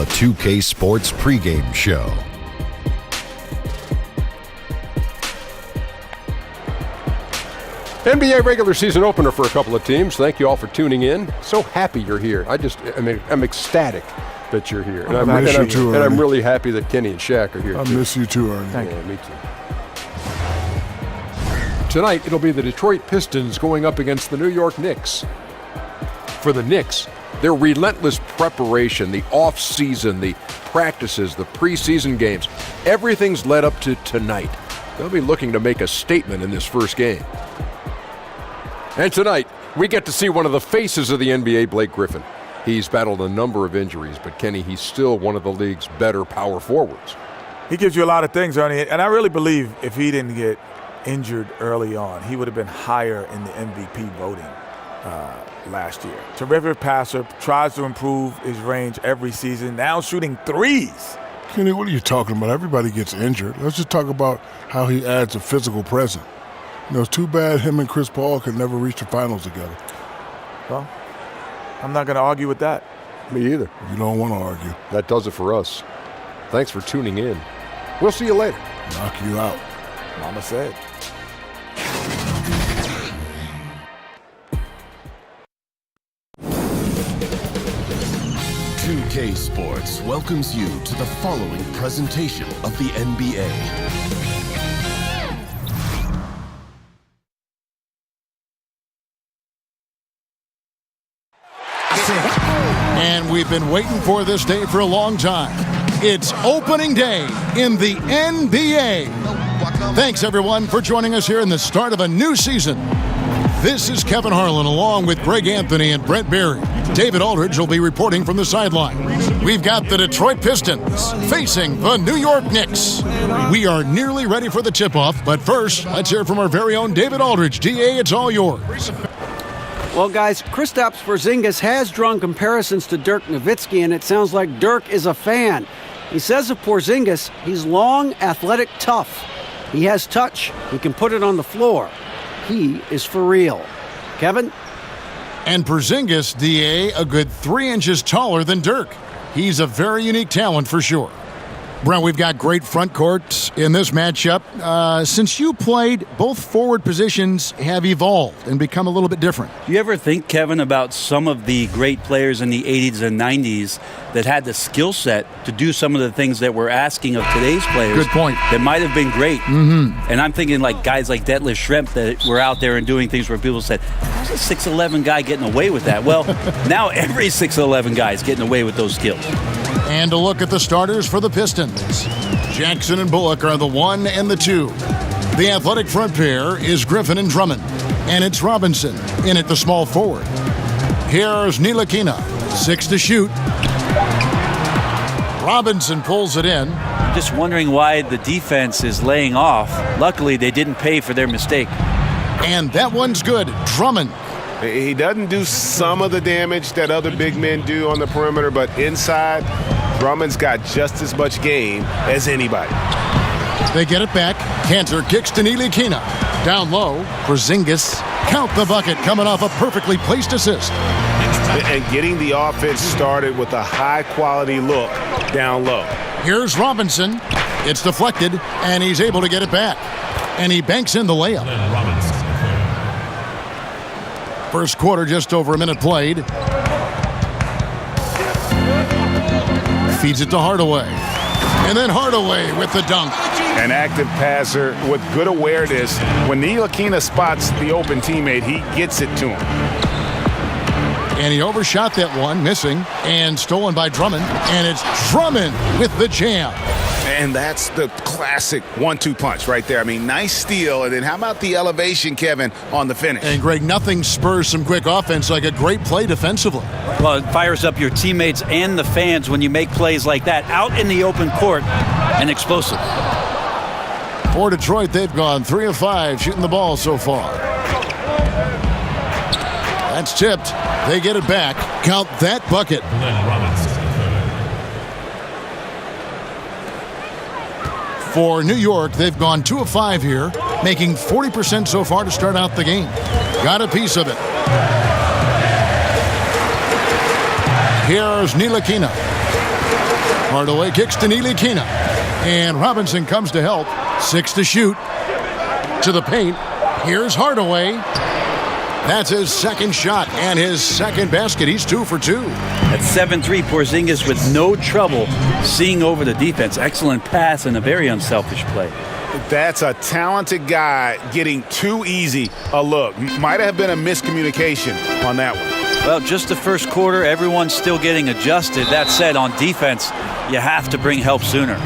the 2K Sports Pregame Show. NBA regular season opener for a couple of teams. Thank you all for tuning in. So happy you're here. I'm ecstatic that you're here. And I'm really happy that Kenny and Shaq are here. I miss you too, Ernie. Thank you. Me too. Tonight, it'll be the Detroit Pistons going up against the New York Knicks. For the Knicks, their relentless preparation, the off-season, the practices, the preseason games, everything's led up to tonight. They'll be looking to make a statement in this first game. And tonight, we get to see one of the faces of the NBA, Blake Griffin. He's battled a number of injuries, but Kenny, he's still one of the league's better power forwards. He gives you a lot of things, Ernie, and I really believe if he didn't get injured early on, he would have been higher in the MVP voting last year. Terrific passer, tries to improve his range every season, now shooting threes. Kenny, what are you talking about? Everybody gets injured. Let's just talk about how he adds a physical presence. You know, it's too bad him and Chris Paul could never reach the finals together. Well, I'm not going to argue with that. Me either. You don't want to argue. That does it for us. Thanks for tuning in. We'll see you later. Knock you out. Mama said. K Sports welcomes you to the following presentation of the NBA. And we've been waiting for this day for a long time. It's opening day in the NBA. Thanks, everyone, for joining us here in the start of a new season. This is Kevin Harlan along with Greg Anthony and Brent Berry. David Aldridge will be reporting from the sideline. We've got the Detroit Pistons facing the New York Knicks. We are nearly ready for the tip-off, but first, let's hear from our very own David Aldridge. DA, it's all yours. Well, guys, Kristaps Porzingis has drawn comparisons to Dirk Nowitzki, and it sounds like Dirk is a fan. He says of Porzingis, he's long, athletic, tough. He has touch. He can put it on the floor. He is for real. Kevin? And Porzingis, DA, a good 3 inches taller than Dirk. He's a very unique talent for sure. Brent, we've got great front courts in this matchup. Since you played, both forward positions have evolved and become a little bit different. Do you ever think, Kevin, about some of the great players in the 80s and 90s that had the skill set to do some of the things that we're asking of today's players? Good point. That might have been great. Mm-hmm. And I'm thinking like guys like Detlef Schrempf that were out there and doing things where people said, how's a 6'11 guy getting away with that? Well, now every 6'11 guy is getting away with those skills. And a look at the starters for the Pistons. Jackson and Bullock are the 1 and the 2. The athletic front pair is Griffin and Drummond. And it's Robinson in at the small forward. Here's Ntilikina, 6 to shoot. Robinson pulls it in. Just wondering why the defense is laying off. Luckily, they didn't pay for their mistake. And that one's good. Drummond. He doesn't do some of the damage that other big men do on the perimeter, but inside, Drummond's got just as much game as anybody. They get it back. Cantor kicks to Ntilikina. Down low, Porzingis. Count the bucket coming off a perfectly placed assist. And getting the offense started with a high-quality look down low. Here's Robinson. It's deflected, and he's able to get it back. And he banks in the layup. First quarter, just over a minute played. Feeds it to Hardaway. And then Hardaway with the dunk. An active passer with good awareness. When Ntilikina spots the open teammate, he gets it to him. And he overshot that one, missing, and stolen by Drummond. And it's Drummond with the jam. And that's the classic 1-2 punch right there. I mean, nice steal. And then how about the elevation, Kevin, on the finish? And, Greg, nothing spurs some quick offense like a great play defensively. Well, it fires up your teammates and the fans when you make plays like that out in the open court and explosive. For Detroit, they've gone 3 of 5 shooting the ball so far. That's tipped. They get it back. Count that bucket. For New York, they've gone 2 of 5 here, making 40% so far to start out the game. Got a piece of it. Here's Ntilikina. Hardaway kicks to Ntilikina. And Robinson comes to help. 6 to shoot. To the paint. Here's Hardaway. That's his second shot and his second basket. He's 2 for 2. At 7-3, Porzingis with no trouble seeing over the defense. Excellent pass and a very unselfish play. That's a talented guy getting too easy a look. Might have been a miscommunication on that one. Well, just the first quarter, everyone's still getting adjusted. That said, on defense, you have to bring help sooner.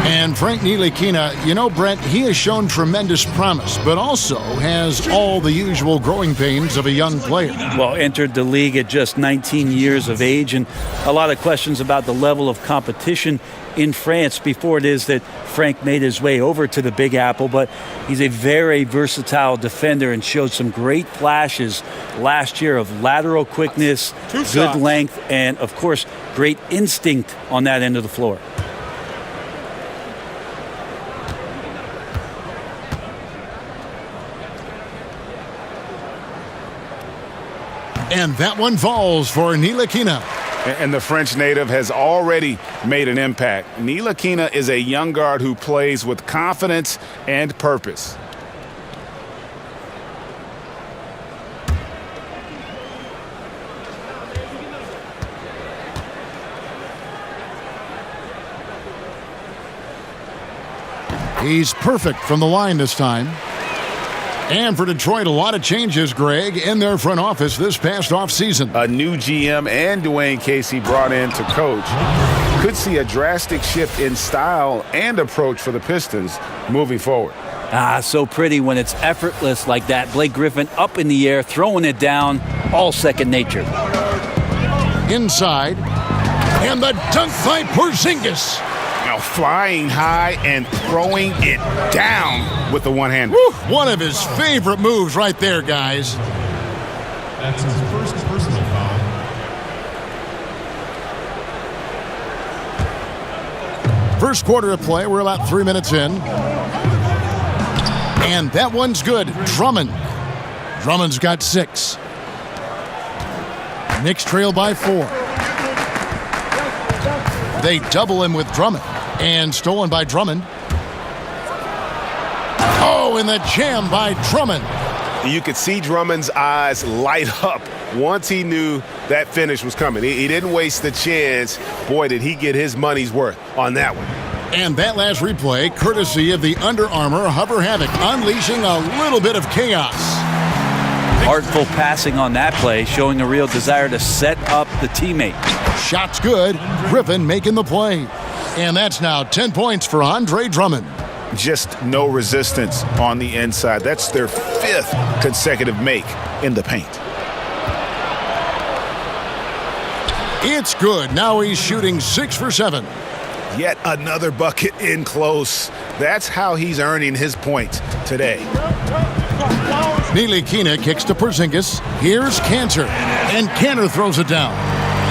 And Frank Ntilikina, you know, Brent, he has shown tremendous promise, but also has all the usual growing pains of a young player. Well, entered the league at just 19 years of age, and a lot of questions about the level of competition in France before it is that Frank made his way over to the Big Apple. But he's a very versatile defender and showed some great flashes last year of lateral quickness, good length, and, of course, great instinct on that end of the floor. And that one falls for Ntilikina. And the French native has already made an impact. Ntilikina is a young guard who plays with confidence and purpose. He's perfect from the line this time. And for Detroit, a lot of changes, Greg, in their front office this past offseason. A new GM and Dwayne Casey brought in to coach. Could see a drastic shift in style and approach for the Pistons moving forward. So pretty when it's effortless like that. Blake Griffin up in the air, throwing it down, all second nature. Inside, and the dunk by Porzingis. Now flying high and throwing it down with the one-hander. One of his favorite moves right there, guys. That's his first personal foul. First quarter of play, we're about 3 minutes in. And that one's good. Drummond. Drummond's got 6. Knicks trail by 4. They double him with Drummond. And stolen by Drummond. Oh, and the jam by Drummond. You could see Drummond's eyes light up once he knew that finish was coming. He didn't waste the chance. Boy, did he get his money's worth on that one. And that last replay, courtesy of the Under Armour Hover Havoc, unleashing a little bit of chaos. Artful passing on that play, showing a real desire to set up the teammate. Shot's good. Griffin making the play. And that's now 10 points for Andre Drummond. Just no resistance on the inside. That's their 5th consecutive make in the paint. It's good. Now he's shooting 6 for 7. Yet another bucket in close. That's how he's earning his points today. Ntilikina kicks to Porzingis. Here's Cantor. And Cantor throws it down.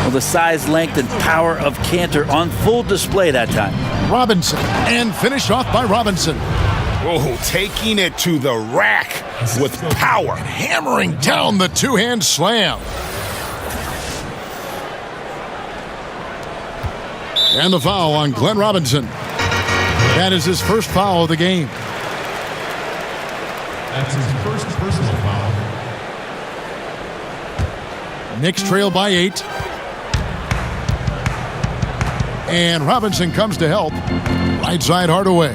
Well, the size, length, and power of Cantor on full display that time. Robinson. And finished off by Robinson. Oh, taking it to the rack with power. Hammering down the two-hand slam. And the foul on Glenn Robinson. That is his first foul of the game. That's his first personal foul. Knicks trail by 8. And Robinson comes to help. Right side Hardaway.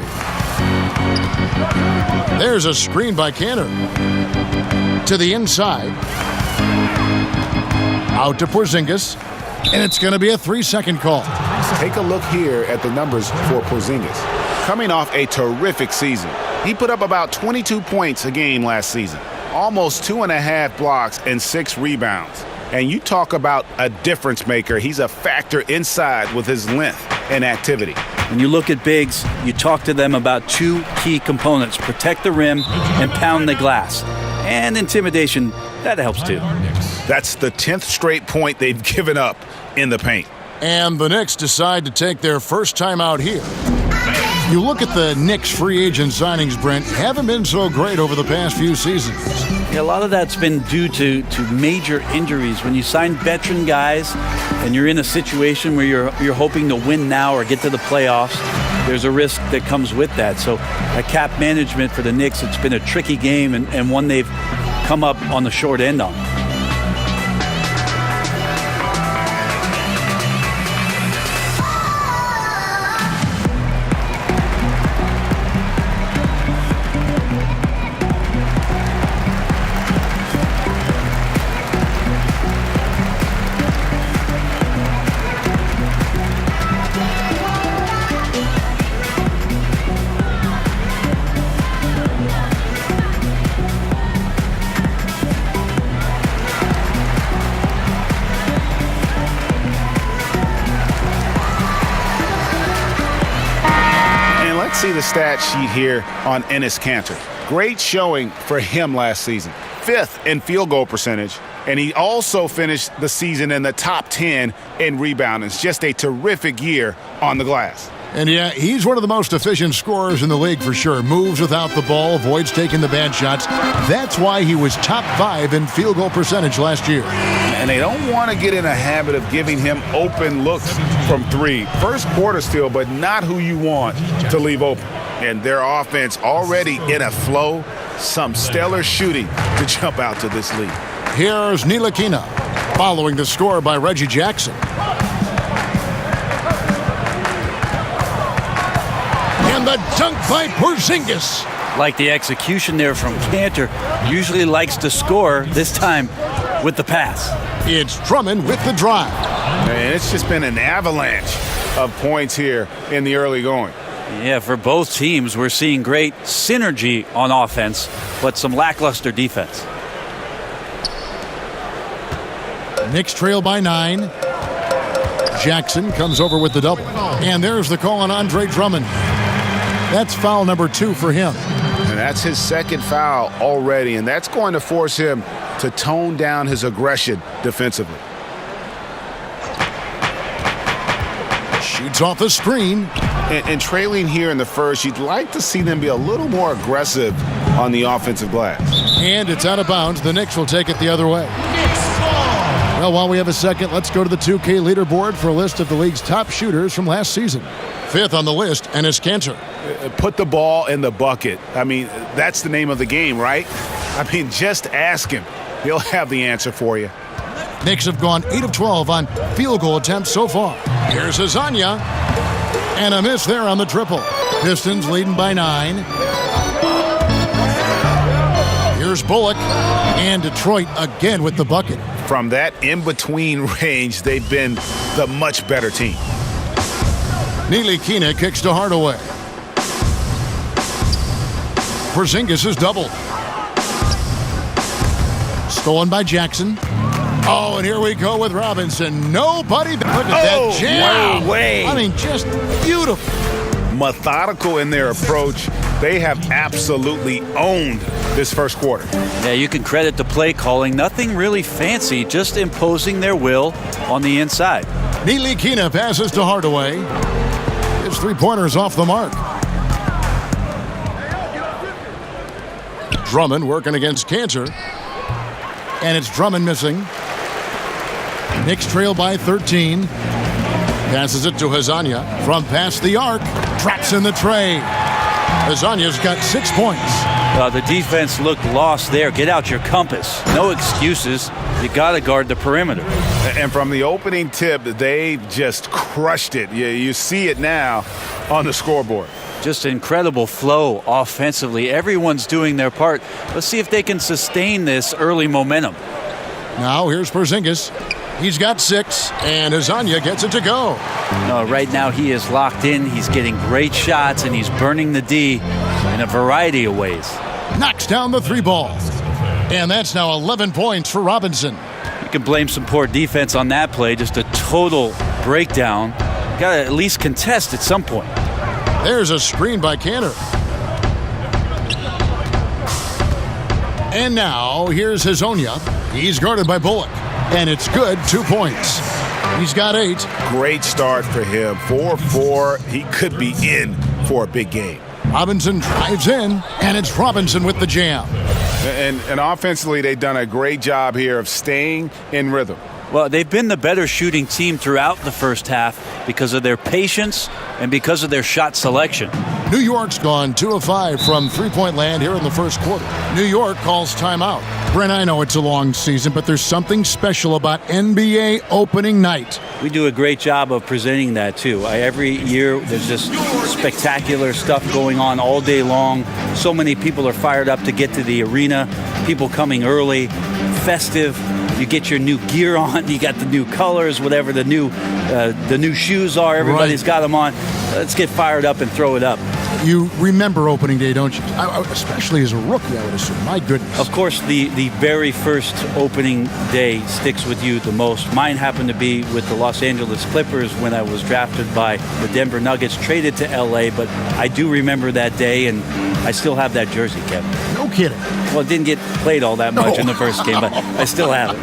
There's a screen by Cantor. To the inside. Out to Porzingis. And it's going to be a 3-second call. Take a look here at the numbers for Porzingis. Coming off a terrific season. He put up about 22 points a game last season. Almost 2.5 blocks and 6 rebounds. And you talk about a difference maker. He's a factor inside with his length and activity. When you look at bigs, you talk to them about 2 key components. Protect the rim and pound the glass. And intimidation, that helps too. That's the 10th straight point they've given up in the paint. And the Knicks decide to take their first time out here. You look at the Knicks free agent signings, Brent, haven't been so great over the past few seasons. Yeah, a lot of that's been due to major injuries. When you sign veteran guys and you're in a situation where you're hoping to win now or get to the playoffs, there's a risk that comes with that. So at cap management for the Knicks, it's been a tricky game and one they've come up on the short end on. See the stat sheet here on Enes Kanter. Great showing for him last season. 5th in field goal percentage, and he also finished the season in the top 10 in rebounding. It's just a terrific year on the glass. And yeah, he's one of the most efficient scorers in the league for sure. Moves without the ball, avoids taking the bad shots. That's why he was top 5 in field goal percentage last year. And they don't want to get in a habit of giving him open looks from 3. First quarter still, but not who you want to leave open. And their offense already in a flow. Some stellar shooting to jump out to this lead. Here's Ntilikina following the score by Reggie Jackson. And the dunk by Porzingis. Like the execution there from Kanter. Usually likes to score, this time with the pass. It's Drummond with the drive. And it's just been an avalanche of points here in the early going. Yeah, for both teams, we're seeing great synergy on offense, but some lackluster defense. Knicks trail by 9. Jackson comes over with the double. And there's the call on Andre Drummond. That's foul number 2 for him. And that's his second foul already, and that's going to force him to tone down his aggression defensively. Shoots off the screen. And trailing here in the first, you'd like to see them be a little more aggressive on the offensive glass. And it's out of bounds. The Knicks will take it the other way. Well, while we have a second, let's go to the 2K leaderboard for a list of the league's top shooters from last season. 5th on the list, Enes Kanter. Put the ball in the bucket. I mean, that's the name of the game, right? I mean, just ask him. He'll have the answer for you. Knicks have gone 8 of 12 on field goal attempts so far. Here's Azania. And a miss there on the triple. Pistons leading by 9. Here's Bullock. And Detroit again with the bucket. From that in-between range, they've been the much better team. Ntilikina kicks to Hardaway. Porzingis is doubled. Stolen by Jackson. Oh, and here we go with Robinson. Nobody. Look at that jam. No way. I mean, just beautiful. Methodical in their approach. They have absolutely owned this first quarter. Yeah, you can credit the play calling. Nothing really fancy, just imposing their will on the inside. Ntilikina passes to Hardaway. His three-pointer's off the mark. Drummond working against Kanter. And it's Drummond missing. Knicks trail by 13. Passes it to Hazanya from past the arc. Traps in the tray. Hazanya's got 6 points. The defense looked lost there. Get out your compass. No excuses. You got to guard the perimeter. And from the opening tip, they just crushed it. You see it now on the scoreboard. Just incredible flow offensively. Everyone's doing their part. Let's see if they can sustain this early momentum. Now here's Porzingis. He's got 6, and Hazanya gets it to go. Right now he is locked in. He's getting great shots, and he's burning the D in a variety of ways. Knocks down the 3 ball. And that's now 11 points for Robinson. You can blame some poor defense on that play. Just a total breakdown. Got to at least contest at some point. There's a screen by Kanter. And now here's Hazanya. He's guarded by Bullock. And it's good, 2 points. He's got 8. Great start for him. 4-4. He could be in for a big game. Robinson drives in, and it's Robinson with the jam. And offensively, they've done a great job here of staying in rhythm. Well, they've been the better shooting team throughout the first half because of their patience and because of their shot selection. New York's gone 2 of 5 from three-point land here in the first quarter. New York calls timeout. Brent, I know it's a long season, but there's something special about NBA opening night. We do a great job of presenting that, too. Every year, there's just spectacular stuff going on all day long. So many people are fired up to get to the arena. People coming early, festive. You get your new gear on. You got the new colors, whatever the new shoes are. Everybody's got them on. Let's get fired up and throw it up. You remember opening day, don't you? Especially as a rookie, I would assume. My goodness. Of course, the very first opening day sticks with you the most. Mine happened to be with the Los Angeles Clippers when I was drafted by the Denver Nuggets, traded to L.A., but I do remember that day, and I still have that jersey, Kevin. No kidding. Well, it didn't get played all that much in the first game, but I still have it.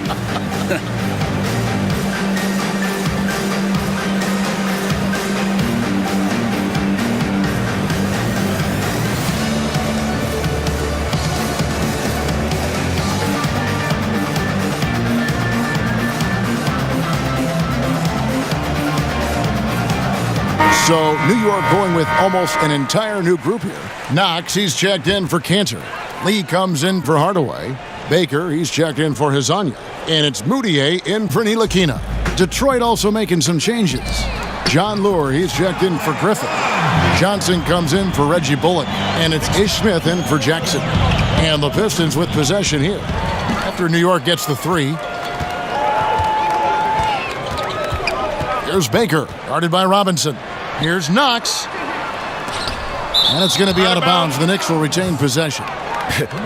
So New York going with almost an entire new group here. Knox, he's checked in for Cantor. Lee comes in for Hardaway. Baker, he's checked in for Hezonja. And it's Moutier in for Ntilikina. Detroit also making some changes. John Lure, he's checked in for Griffin. Johnson comes in for Reggie Bullock. And it's Ish Smith in for Jackson. And the Pistons with possession here. After New York gets the three. Here's Baker, guarded by Robinson. Here's Knox. And it's going to be out of bounds. The Knicks will retain possession.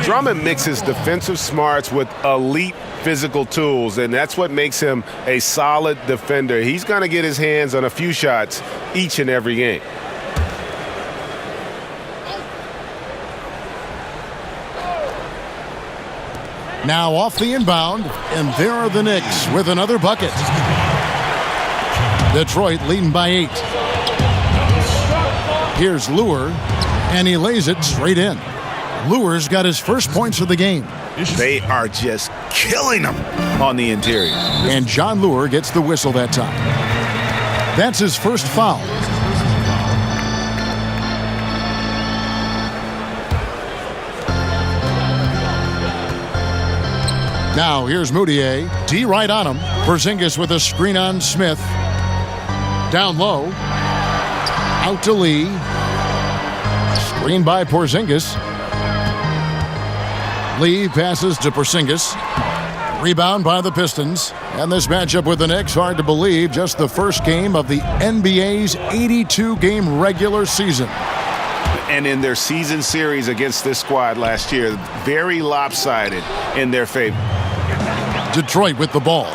Drummond mixes defensive smarts with elite physical tools, and that's what makes him a solid defender. He's going to get his hands on a few shots each and every game. Now off the inbound, and there are the Knicks with another bucket. Detroit leading by 8. Here's Lure, and he lays it straight in. Lure's got his first points of the game. They are just killing them on the interior. And John Lure gets the whistle that time. That's his first foul. Now here's Moutier. D right on him. Porzingis with a screen on Smith. Down low. Out to Lee. Screen by Porzingis. Lee passes to Porzingis. Rebound by the Pistons. And this matchup with the Knicks, hard to believe, just the first game of the NBA's 82-game regular season. And in their season series against this squad last year, very lopsided in their favor. Detroit with the ball.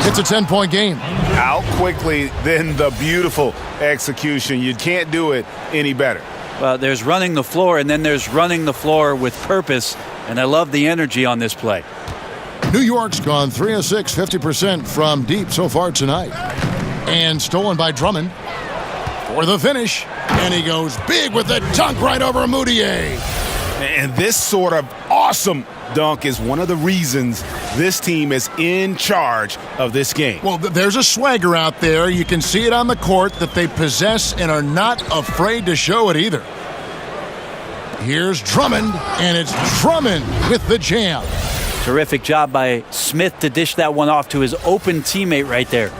It's a 10-point game. Out quickly, then the beautiful execution. You can't do it any better. Well, there's running the floor, and then there's running the floor with purpose, and I love the energy on this play. New York's gone 3 of 6, 50% from deep so far tonight. And stolen by Drummond for the finish. And he goes big with the dunk right over Moutier. And this sort of awesome dunk is one of the reasons this team is in charge of this game. Well, there's a swagger out there. You can see it on the court that they possess and are not afraid to show it either. Here's Drummond, and it's Drummond with the jam. Terrific job by Smith to dish that one off to his open teammate right there.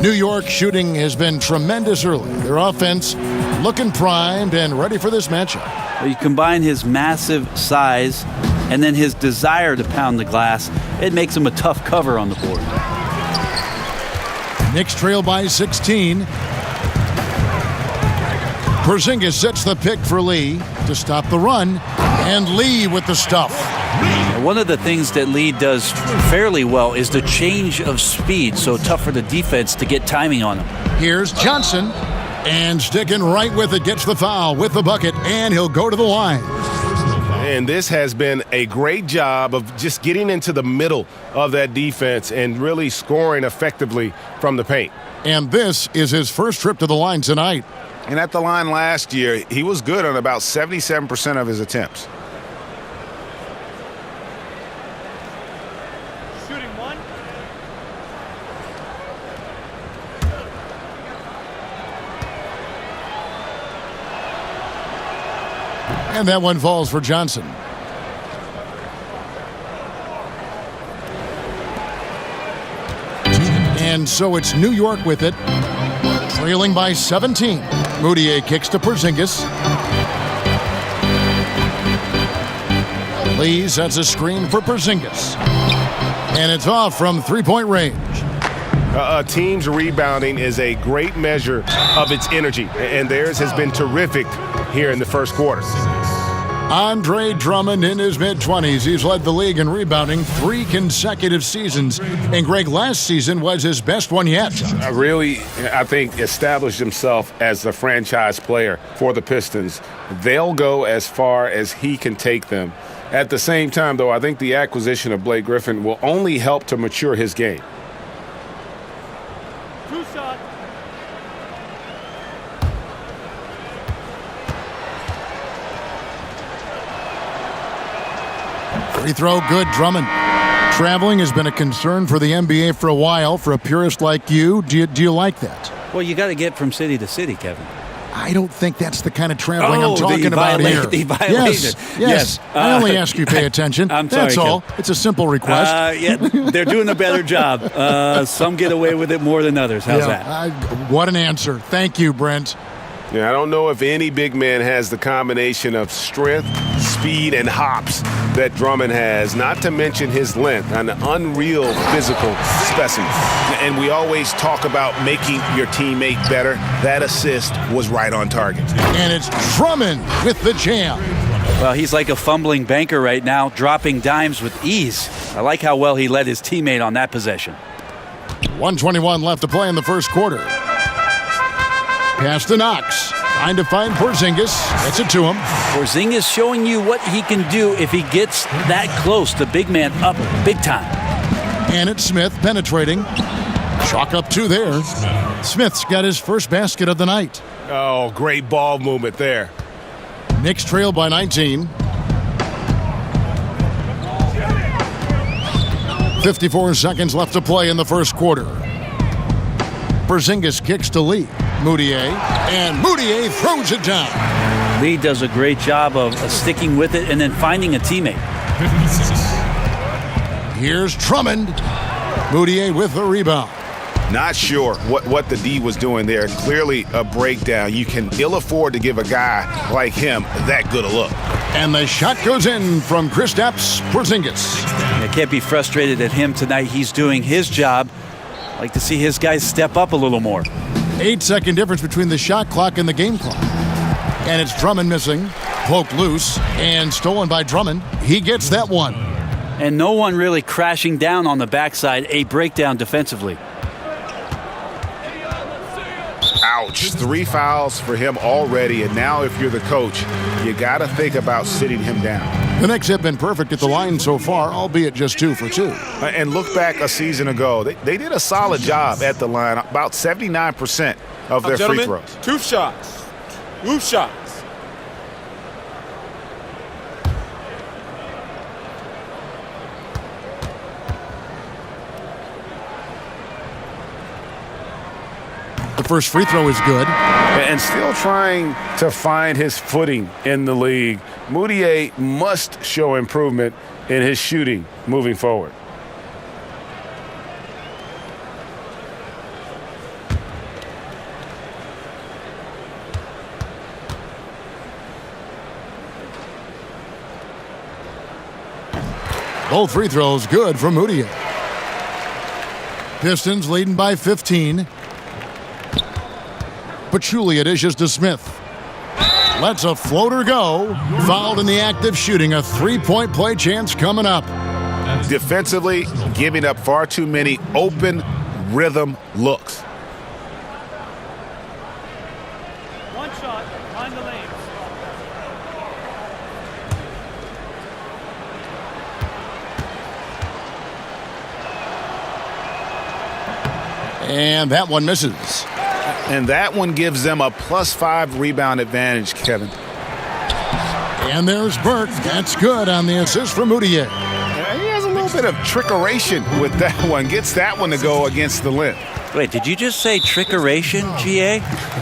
New York shooting has been tremendous early. Their offense looking primed and ready for this matchup. Well, you combine his massive size and then his desire to pound the glass, it makes him a tough cover on the board. Knicks trail by 16. Porzingis sets the pick for Lee to stop the run, and Lee with the stuff. One of the things that Lee does fairly well is the change of speed, so tough for the defense to get timing on him. Here's Johnson, and sticking right with it, gets the foul with the bucket, and he'll go to the line. And this has been a great job of just getting into the middle of that defense and really scoring effectively from the paint. And this is his first trip to the line tonight. And at the line last year, he was good on about 77% of his attempts. Shooting one. And that one falls for Johnson. And so it's New York with it, trailing by 17. Moutier kicks to Porzingis. Lee sets a screen for Porzingis. And it's off from three-point range. A team's rebounding is a great measure of its energy, and theirs has been terrific here in the first quarter. Andre Drummond in his mid-20s. He's led the league in rebounding 3 consecutive seasons. And Greg, last season was his best one yet. Really, I think, established himself as the franchise player for the Pistons. They'll go as far as he can take them. At the same time, though, I think the acquisition of Blake Griffin will only help to mature his game. Two shot. Free throw good, Drummond. Traveling has been a concern for the NBA for a while. For a purist like you, do you like that? Well, you got to get from city to city, Kevin. I don't think that's the kind of traveling I'm talking about here. The violation. Yes. I only ask you pay attention. I'm sorry, that's all. Kevin. It's a simple request. Yeah, they're doing a better job. Some get away with it more than others. How's that? What an answer. Thank you, Brent. Yeah, I don't know if any big man has the combination of strength, speed, and hops that Drummond has, not to mention his length, an unreal physical specimen. And we always talk about making your teammate better. That assist was right on target. And it's Drummond with the jam. Well, he's like a fumbling banker right now, dropping dimes with ease. I like how well he led his teammate on that possession. 1:21 left to play in the first quarter. Pass to Knox. Trying to find Porzingis. Gets it to him. Porzingis showing you what he can do if he gets that close. The big man up big time. And it's Smith penetrating. Chalk up 2 there. Smith's got his first basket of the night. Oh, great ball movement there. Knicks trail by 19. 54 seconds left to play in the first quarter. Porzingis kicks to Lee. Moutier. And Moutier throws it down. Lee does a great job of sticking with it and then finding a teammate. Here's Drummond. Moutier with the rebound. Not sure what the D was doing there. Clearly a breakdown. You can ill afford to give a guy like him that good a look. And the shot goes in from Kristaps Porzingis. I can't be frustrated at him tonight. He's doing his job. I'd like to see his guys step up a little more. 8-second difference between the shot clock and the game clock. And it's Drummond missing. Poked loose and stolen by Drummond. He gets that one. And no one really crashing down on the backside. A breakdown defensively. Ouch. 3 fouls for him already. And now if you're the coach, you got to think about sitting him down. The Knicks have been perfect at the line so far, albeit just 2 for 2. And look back a season ago. They did a solid job at the line, about 79% of their free throws. 2 shots. 2 shots. The first free throw is good. And still trying to find his footing in the league. Moutier must show improvement in his shooting moving forward. Both free throws good for Moutier. Pistons leading by 15. Pachulia dishes to Smith. Lets a floater go. Fouled in the act of shooting. A 3-point play chance coming up. Defensively, giving up far too many open rhythm looks. One shot. Find the lanes. And that one misses. And that one gives them a +5 rebound advantage, Kevin. And there's Burke. That's good on the assist from Moutier. He has a little bit of trickeration with that one. Gets that one to go against the limb. Wait, did you just say trickeration, GA?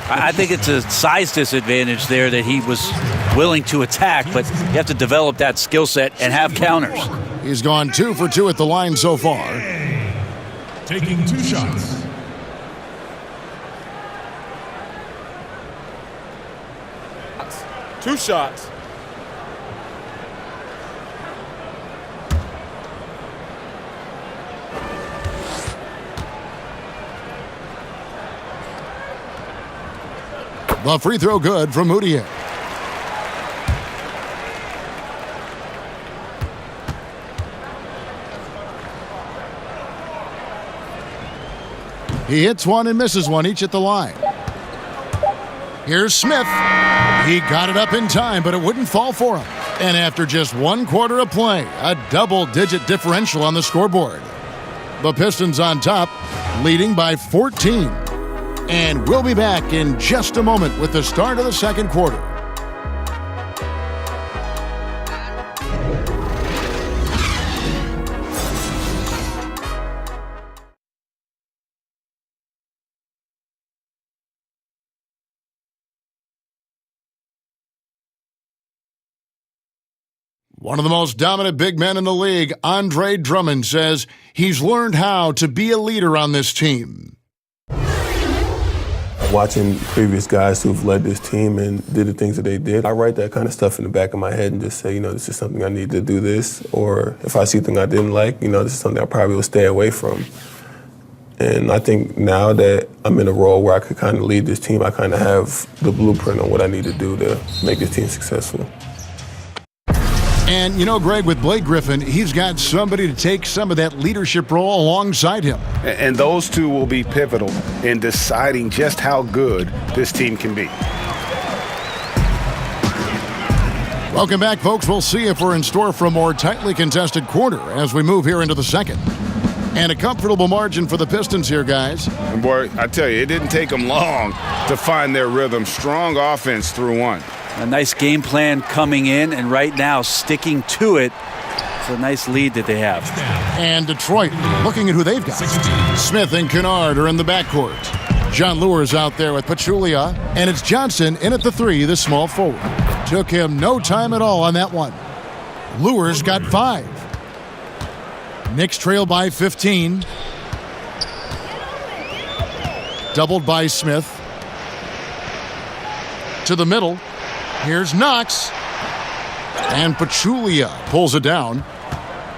I think it's a size disadvantage there that he was willing to attack, but you have to develop that skill set and have counters. He's gone 2 for 2 at the line so far. Taking 2 shots. Two shots. The free throw good from Moutier. He hits one and misses one each at the line. Here's Smith. He got it up in time, but it wouldn't fall for him. And after just 1 quarter of play, a double-digit differential on the scoreboard. The Pistons on top, leading by 14. And we'll be back in just a moment with the start of the second quarter. One of the most dominant big men in the league, Andre Drummond, says he's learned how to be a leader on this team. Watching previous guys who've led this team and did the things that they did, I write that kind of stuff in the back of my head and just say, this is something I need to do this. Or if I see something I didn't like, this is something I probably will stay away from. And I think now that I'm in a role where I could kind of lead this team, I kind of have the blueprint on what I need to do to make this team successful. And, Greg, with Blake Griffin, he's got somebody to take some of that leadership role alongside him. And those two will be pivotal in deciding just how good this team can be. Welcome back, folks. We'll see if we're in store for a more tightly contested quarter as we move here into the second. And a comfortable margin for the Pistons here, guys. And, boy, I tell you, it didn't take them long to find their rhythm. Strong offense through one. A nice game plan coming in, and right now sticking to it. It's a nice lead that they have. And Detroit, looking at who they've got. Smith and Kennard are in the backcourt. John Lure's out there with Pachulia, and it's Johnson in at the 3, the small forward. Took him no time at all on that one. Lure's got 5. Knicks trail by 15. Doubled by Smith. To the middle. Here's Knox. And Pachulia pulls it down.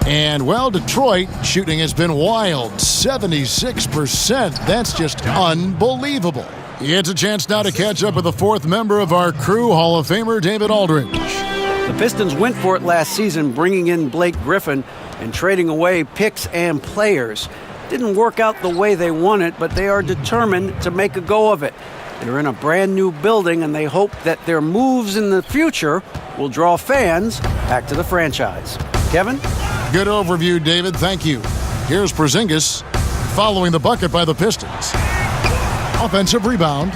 And, Detroit shooting has been wild. 76%. That's just unbelievable. It's a chance now to catch up with the 4th member of our crew, Hall of Famer David Aldridge. The Pistons went for it last season, bringing in Blake Griffin and trading away picks and players. Didn't work out the way they wanted, but they are determined to make a go of it. They're in a brand new building, and they hope that their moves in the future will draw fans back to the franchise. Kevin? Good overview, David. Thank you. Here's Porzingis following the bucket by the Pistons. Offensive rebound.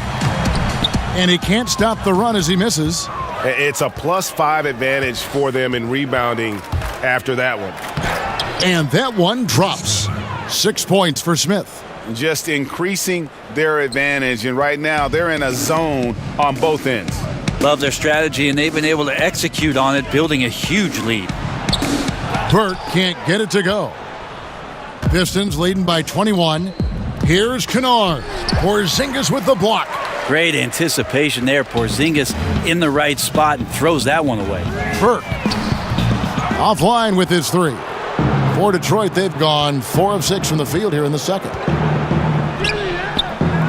And he can't stop the run as he misses. It's a +5 advantage for them in rebounding after that one. And that one drops. 6 points for Smith. Just increasing their advantage, and right now they're in a zone on both ends. Love their strategy, and they've been able to execute on it, building a huge lead. Burke can't get it to go. Pistons leading by 21. Here's Kennard. Porzingis with the block. Great anticipation there. Porzingis in the right spot and throws that one away. Burke offline with his 3. For Detroit, they've gone 4 of 6 from the field here in the second.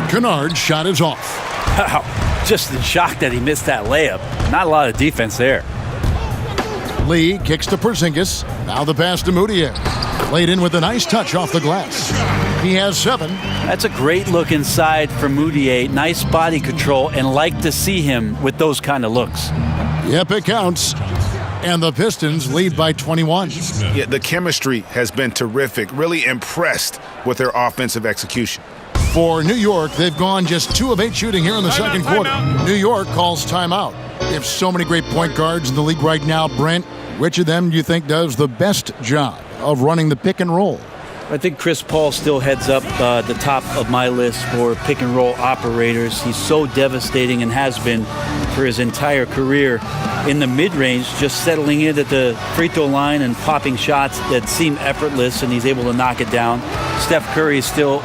Kennard's shot is off. Wow, just in shock that he missed that layup. Not a lot of defense there. Lee kicks to Porzingis. Now the pass to Moutier. Laid in with a nice touch off the glass. He has 7. That's a great look inside for Moutier. Nice body control, and like to see him with those kind of looks. Yep, it counts. And the Pistons lead by 21. Yeah, the chemistry has been terrific. Really impressed with their offensive execution. For New York, they've gone just 2 of 8 shooting here in the second quarter. New York calls timeout. They have so many great point guards in the league right now, Brent. Which of them do you think does the best job of running the pick and roll? I think Chris Paul still heads up the top of my list for pick and roll operators. He's so devastating and has been for his entire career in the mid-range, just settling in at the free throw line and popping shots that seem effortless, and he's able to knock it down. Steph Curry is still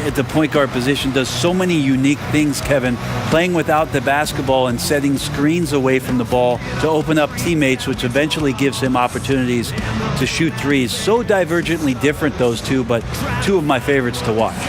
at the point guard position, does so many unique things, Kevin, playing without the basketball and setting screens away from the ball to open up teammates, which eventually gives him opportunities to shoot threes. So divergently different, those two, but two of my favorites to watch.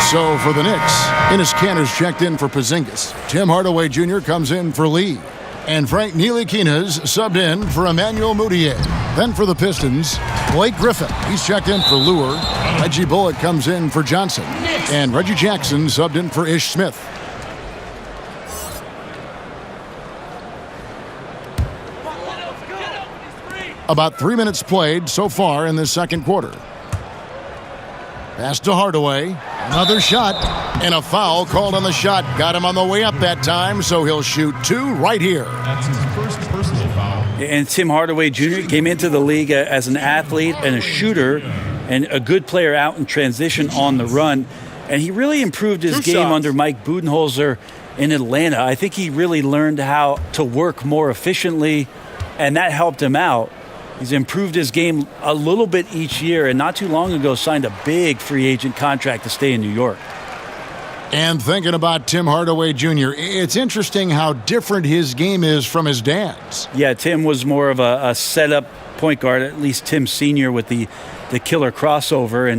So for the Knicks, Enes Kanter's checked in for Porzingis. Tim Hardaway Jr. comes in for Lee. And Frank Ntilikina's subbed in for Emmanuel Mudiay. Then for the Pistons, Blake Griffin. He's checked in for Lure. Reggie Bullock comes in for Johnson. And Reggie Jackson subbed in for Ish Smith. About 3 minutes played so far in this second quarter. Pass to Hardaway. Another shot. And a foul called on the shot. Got him on the way up that time, so he'll shoot 2 right here. That's his first personal foul. And Tim Hardaway Jr. came into the league as an athlete and a shooter and a good player out in transition on the run. And he really improved his game under Mike Budenholzer in Atlanta. I think he really learned how to work more efficiently, and that helped him out. He's improved his game a little bit each year, and not too long ago signed a big free agent contract to stay in New York. And thinking about Tim Hardaway Jr., it's interesting how different his game is from his dad's. Yeah, Tim was more of a setup point guard, at least Tim Sr. with the killer crossover,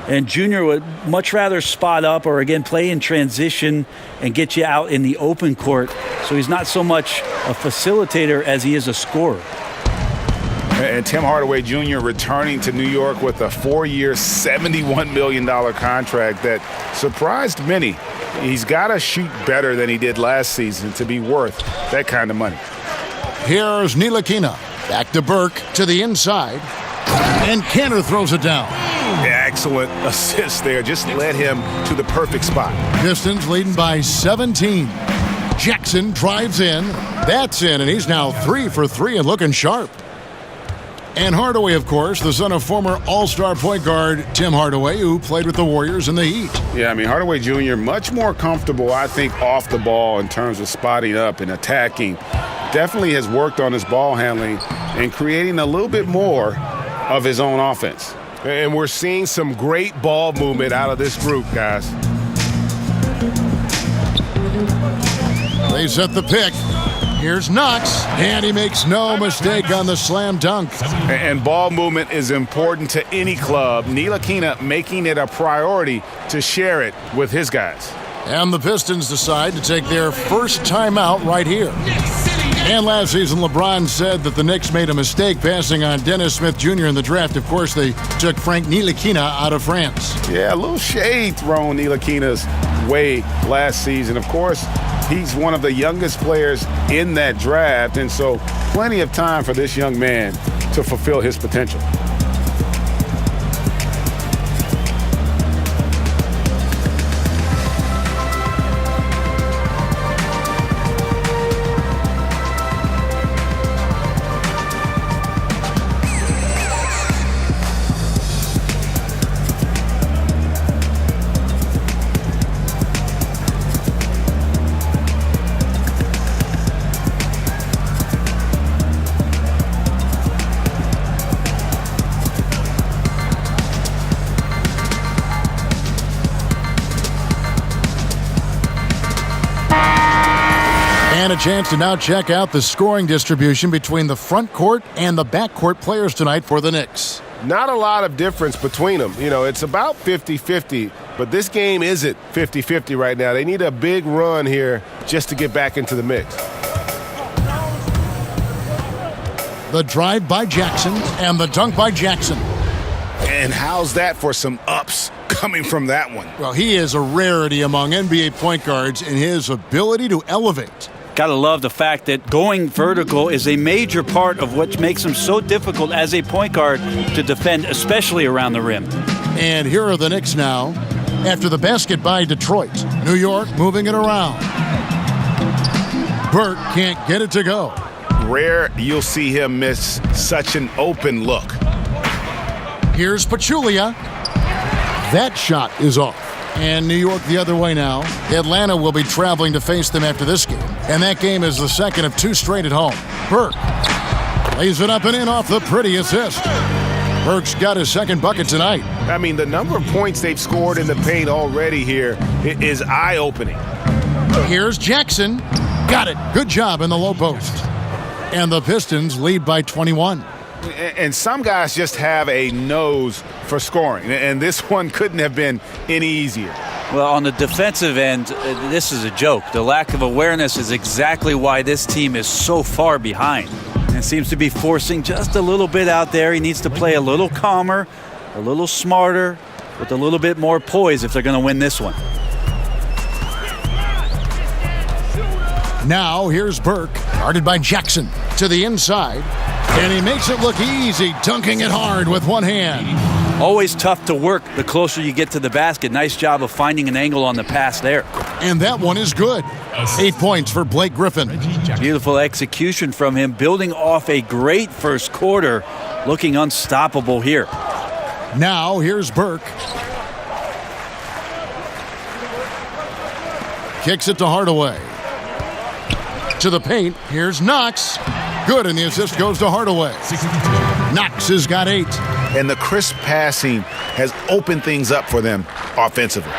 and Jr. would much rather spot up or, again, play in transition and get you out in the open court. So he's not so much a facilitator as he is a scorer. And Tim Hardaway Jr. returning to New York with a 4-year, $71 million contract that surprised many. He's got to shoot better than he did last season to be worth that kind of money. Here's Ntilikina. Back to Burke to the inside. And Kanter throws it down. Excellent assist there. Just led him to the perfect spot. Pistons leading by 17. Jackson drives in. That's in, and he's now 3 for 3 and looking sharp. And Hardaway, of course, the son of former All-Star point guard Tim Hardaway, who played with the Warriors in the Heat. Yeah, I mean, Hardaway Jr. much more comfortable, I think, off the ball in terms of spotting up and attacking. Definitely has worked on his ball handling and creating a little bit more of his own offense. And we're seeing some great ball movement out of this group, guys. They set the pick. Here's Knox, and he makes no mistake on the slam dunk. And ball movement is important to any club. Ntilikina making it a priority to share it with his guys. And the Pistons decide to take their first timeout right here. And last season, LeBron said that the Knicks made a mistake passing on Dennis Smith Jr. in the draft. Of course, they took Frank Ntilikina out of France. Yeah, a little shade thrown Ntilikina's way last season. Of course, he's one of the youngest players in that draft, and so plenty of time for this young man to fulfill his potential. And a chance to now check out the scoring distribution between the front court and the back court players tonight for the Knicks. Not a lot of difference between them. You know, it's about 50-50 But this game isn't 50-50 right now. They need a big run here just to get back into the mix. The drive by Jackson and the dunk by Jackson. And how's that for some ups coming from that one? Well, he is a rarity among NBA point guards in his ability to elevate. Gotta love the fact that going vertical is a major part of what makes him so difficult as a point guard to defend, especially around the rim. And here are the Knicks now after the basket by Detroit. New York moving it around. Burke can't get it to go. Rare you'll see him miss such an open look. Here's Pachulia. That shot is off. And New York the other way now. Atlanta will be traveling to face them after this game. And that game is the second of 2 straight at home. Burke lays it up and in off the pretty assist. Burke's got his second bucket tonight. I mean, the number of points they've scored in the paint already here is eye-opening. Here's Jackson. Got it. Good job in the low post. And the Pistons lead by 21. And some guys just have a nose for scoring, and this one couldn't have been any easier. Well, on the defensive end, this is a joke. The lack of awareness is exactly why this team is so far behind. And seems to be forcing just a little bit out there. He needs to play a little calmer, a little smarter, with a little bit more poise if they're going to win this one. Now here's Burke, guarded by Jackson, to the inside. And he makes it look easy, dunking it hard with one hand. Always tough to work the closer you get to the basket. Nice job of finding an angle on the pass there. And that one is good. 8 points for Blake Griffin. Beautiful execution from him, building off a great first quarter, looking unstoppable here. Now here's Burke. Kicks it to Hardaway. To the paint, here's Knox. Good, and the assist goes to Hardaway. Knox has got 8. And the crisp passing has opened things up for them offensively.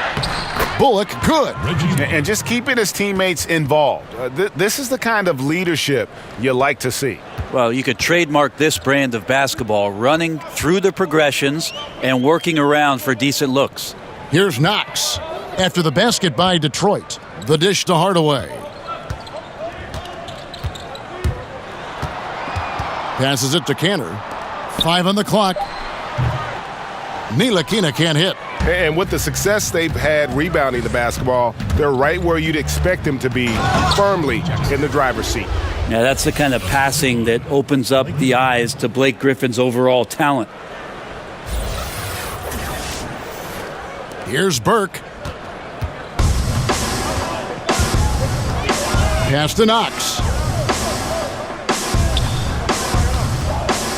Bullock, good. And just keeping his teammates involved. This is the kind of leadership you like to see. Well, you could trademark this brand of basketball, running through the progressions and working around for decent looks. Here's Knox. After the basket by Detroit, the dish to Hardaway. Passes it to Cantor. 5 on the clock. Ntilikina can't hit. And with the success they've had rebounding the basketball, they're right where you'd expect them to be, firmly in the driver's seat. Yeah, that's the kind of passing that opens up the eyes to Blake Griffin's overall talent. Here's Burke. Pass to Knox.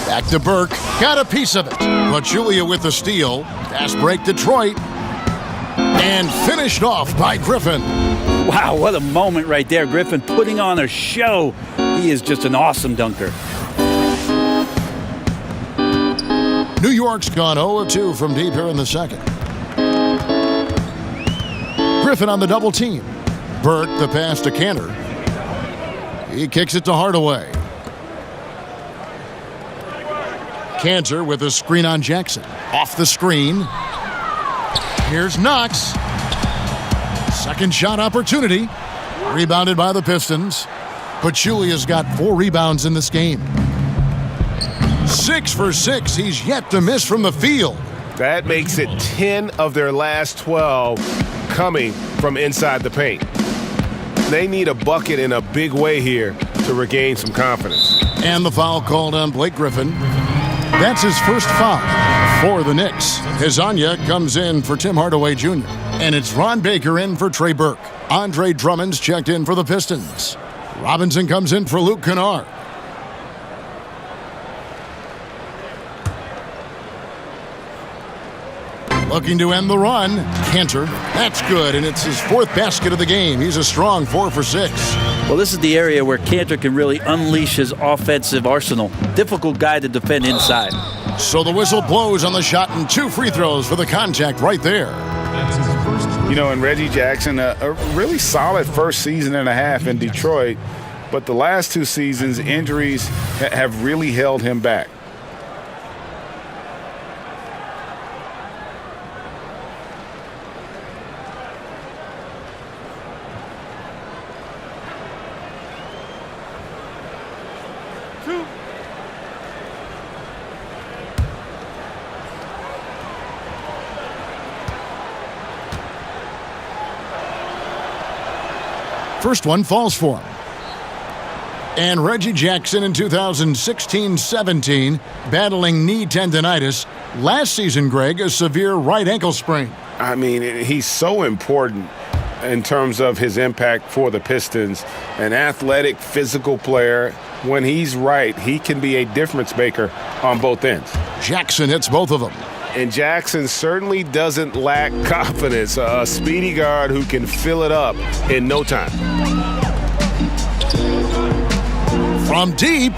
Back to Burke. Got a piece of it. Pachulia with the steal. Fast break Detroit. And finished off by Griffin. Wow, what a moment right there. Griffin putting on a show. He is just an awesome dunker. New York's gone 0-2 from deep here in the second. Griffin on the double team. Burke the pass to Cantor. He kicks it to Hardaway. Cantor with a screen on Jackson. Off the screen. Here's Knox. Second shot opportunity. Rebounded by the Pistons. Pachulia's got 4 rebounds in this game. 6 for 6. He's yet to miss from the field. That makes it 10 of their last 12 coming from inside the paint. They need a bucket in a big way here to regain some confidence. And the foul called on Blake Griffin. That's his first foul for the Knicks. Hezonja comes in for Tim Hardaway Jr. And it's Ron Baker in for Trey Burke. Andre Drummond's checked in for the Pistons. Robinson comes in for Luke Kennard. Looking to end the run. Cantor. That's good, and it's his 4th basket of the game. He's a strong 4 for 6. Well, this is the area where Cantor can really unleash his offensive arsenal. Difficult guy to defend inside. So the whistle blows on the shot and 2 free throws for the contact right there. You know, and Reggie Jackson, a really solid first season and a half in Detroit, but the last 2 seasons, injuries have really held him back. First one falls for him. And Reggie Jackson in 2016-17 battling knee tendonitis. Last season, Greg, a severe right ankle sprain. I mean, he's so important in terms of his impact for the Pistons. An athletic, physical player. When he's right, he can be a difference maker on both ends. Jackson hits both of them. And Jackson certainly doesn't lack confidence. A speedy guard who can fill it up in no time. From deep,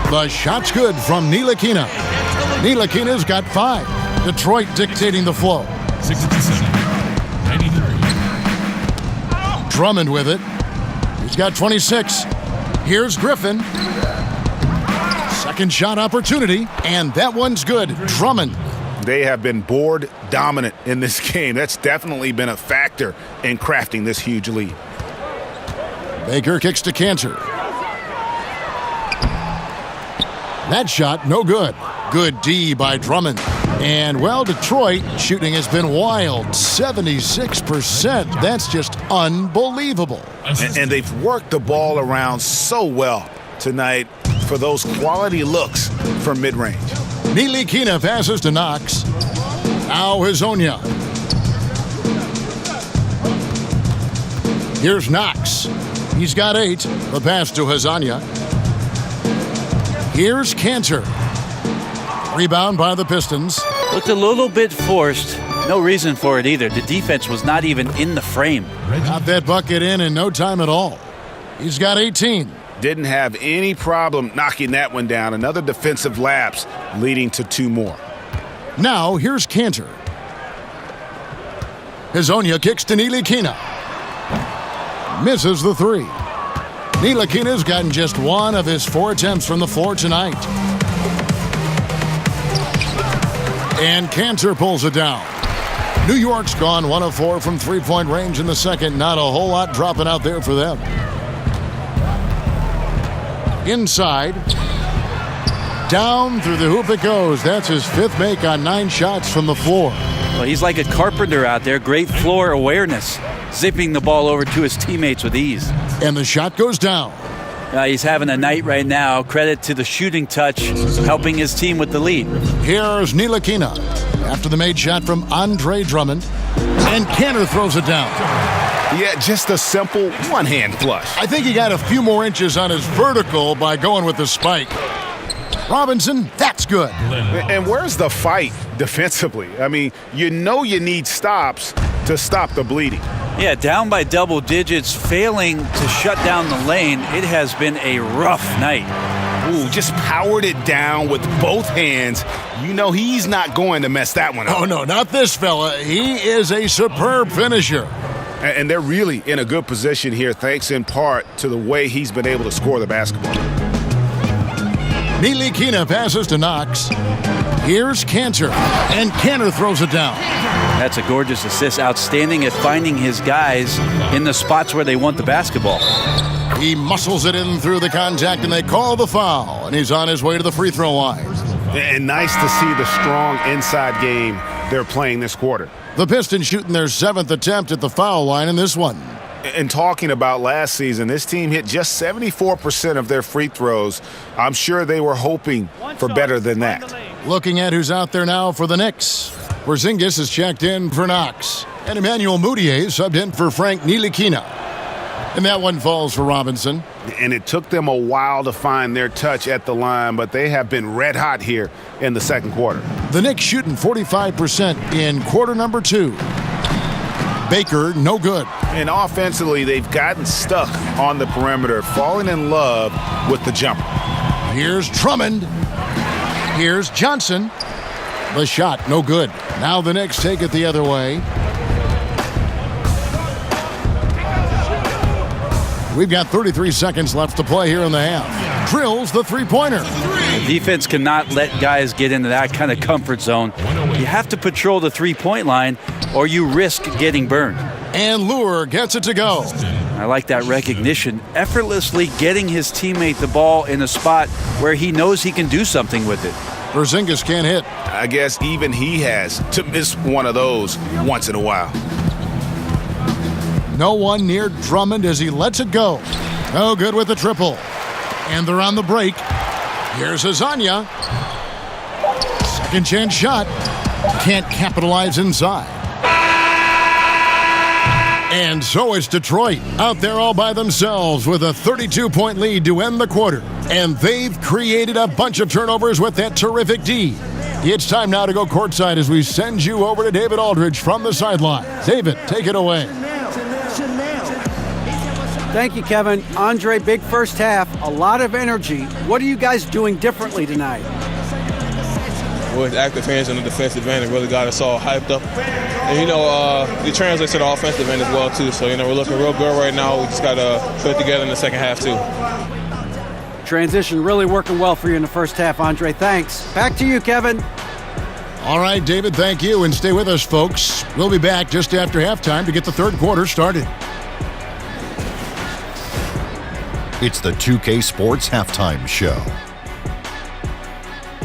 the shot's good from Ntilikina. Ntilikina's got 5. Detroit dictating the flow. 67, 93. Drummond with it. He's got 26. Here's Griffin. Second shot opportunity, and that one's good. Drummond. They have been board dominant in this game. That's definitely been a factor in crafting this huge lead. Baker kicks to Cantor. That shot, no good. Good D by Drummond. And, well, Detroit shooting has been wild. 76%. That's just unbelievable. And they've worked the ball around so well tonight for those quality looks from mid-range. Ntilikina passes to Knox. Now Hazonia. Here's Knox. He's got 8. The pass to Hazonia. Here's Cantor. Rebound by the Pistons. Looked a little bit forced. No reason for it either. The defense was not even in the frame. Got that bucket in no time at all. He's got 18. Didn't have any problem knocking that one down. Another defensive lapse leading to 2 more. Now here's Cantor. Hazonia kicks to Ntilikina. Misses the 3. Ntilikina's gotten just 1 of his 4 attempts from the floor tonight. And Cantor pulls it down. New York's gone 1 of 4 from three-point range in the second. Not a whole lot dropping out there for them. Inside. Down through the hoop it goes. That's his 5th make on 9 shots from the floor. Well, he's like a carpenter out there. Great floor awareness. Zipping the ball over to his teammates with ease. And the shot goes down. He's having a night right now. Credit to the shooting touch, helping his team with the lead. Here's Ntilikina after the made shot from Andre Drummond. And Cantor throws it down. Yeah, just a simple one-hand flush. I think he got a few more inches on his vertical by going with the spike. Robinson, that's good. And where's the fight defensively? I mean, you know you need stops to stop the bleeding. Yeah, down by double digits, failing to shut down the lane. It has been a rough night. Ooh, just powered it down with both hands. You know he's not going to mess that one up. Oh, no, not this fella. He is a superb finisher. And they're really in a good position here, thanks in part to the way he's been able to score the basketball. Ntilikina passes to Knox. Here's Cantor, and Cantor throws it down. That's a gorgeous assist. Outstanding at finding his guys in the spots where they want the basketball. He muscles it in through the contact, and they call the foul, and he's on his way to the free throw line. And nice to see the strong inside game they're playing this quarter. The Pistons shooting their 7th attempt at the foul line in this one. And talking about last season, this team hit just 74% of their free throws. I'm sure they were hoping for better than that. Looking at who's out there now for the Knicks. Porzingis is checked in for Knox. And Emmanuel Mudiay subbed in for Frank Ntilikina. And that one falls for Robinson. And it took them a while to find their touch at the line, but they have been red hot here in the second quarter. The Knicks shooting 45% in quarter number 2. Baker, no good. And offensively, they've gotten stuck on the perimeter, falling in love with the jumper. Here's Drummond. Here's Johnson. The shot, no good. Now the Knicks take it the other way. We've got 33 seconds left to play here in the half. Drills the three-pointer. The defense cannot let guys get into that kind of comfort zone. You have to patrol the three-point line or you risk getting burned. And Lure gets it to go. I like that recognition. Effortlessly getting his teammate the ball in a spot where he knows he can do something with it. Porzingis can't hit. I guess even he has to miss one of those once in a while. No one near Drummond as he lets it go. No good with the triple. And they're on the break. Here's Azania. Second chance shot. Can't capitalize inside. And so it's Detroit out there all by themselves with a 32-point lead to end the quarter. And they've created a bunch of turnovers with that terrific D. It's time now to go courtside as we send you over to David Aldridge from the sideline. David, take it away. Thank you, Kevin. Andre, big first half, a lot of energy. What are you guys doing differently tonight? With active hands on the defensive end, it really got us all hyped up. And, it translates to the offensive end as well, too. So, we're looking real good right now. We just got to put it together in the second half, too. Transition really working well for you in the first half, Andre. Thanks. Back to you, Kevin. All right, David, thank you. And stay with us, folks. We'll be back just after halftime to get the third quarter started. It's the 2K Sports Halftime Show.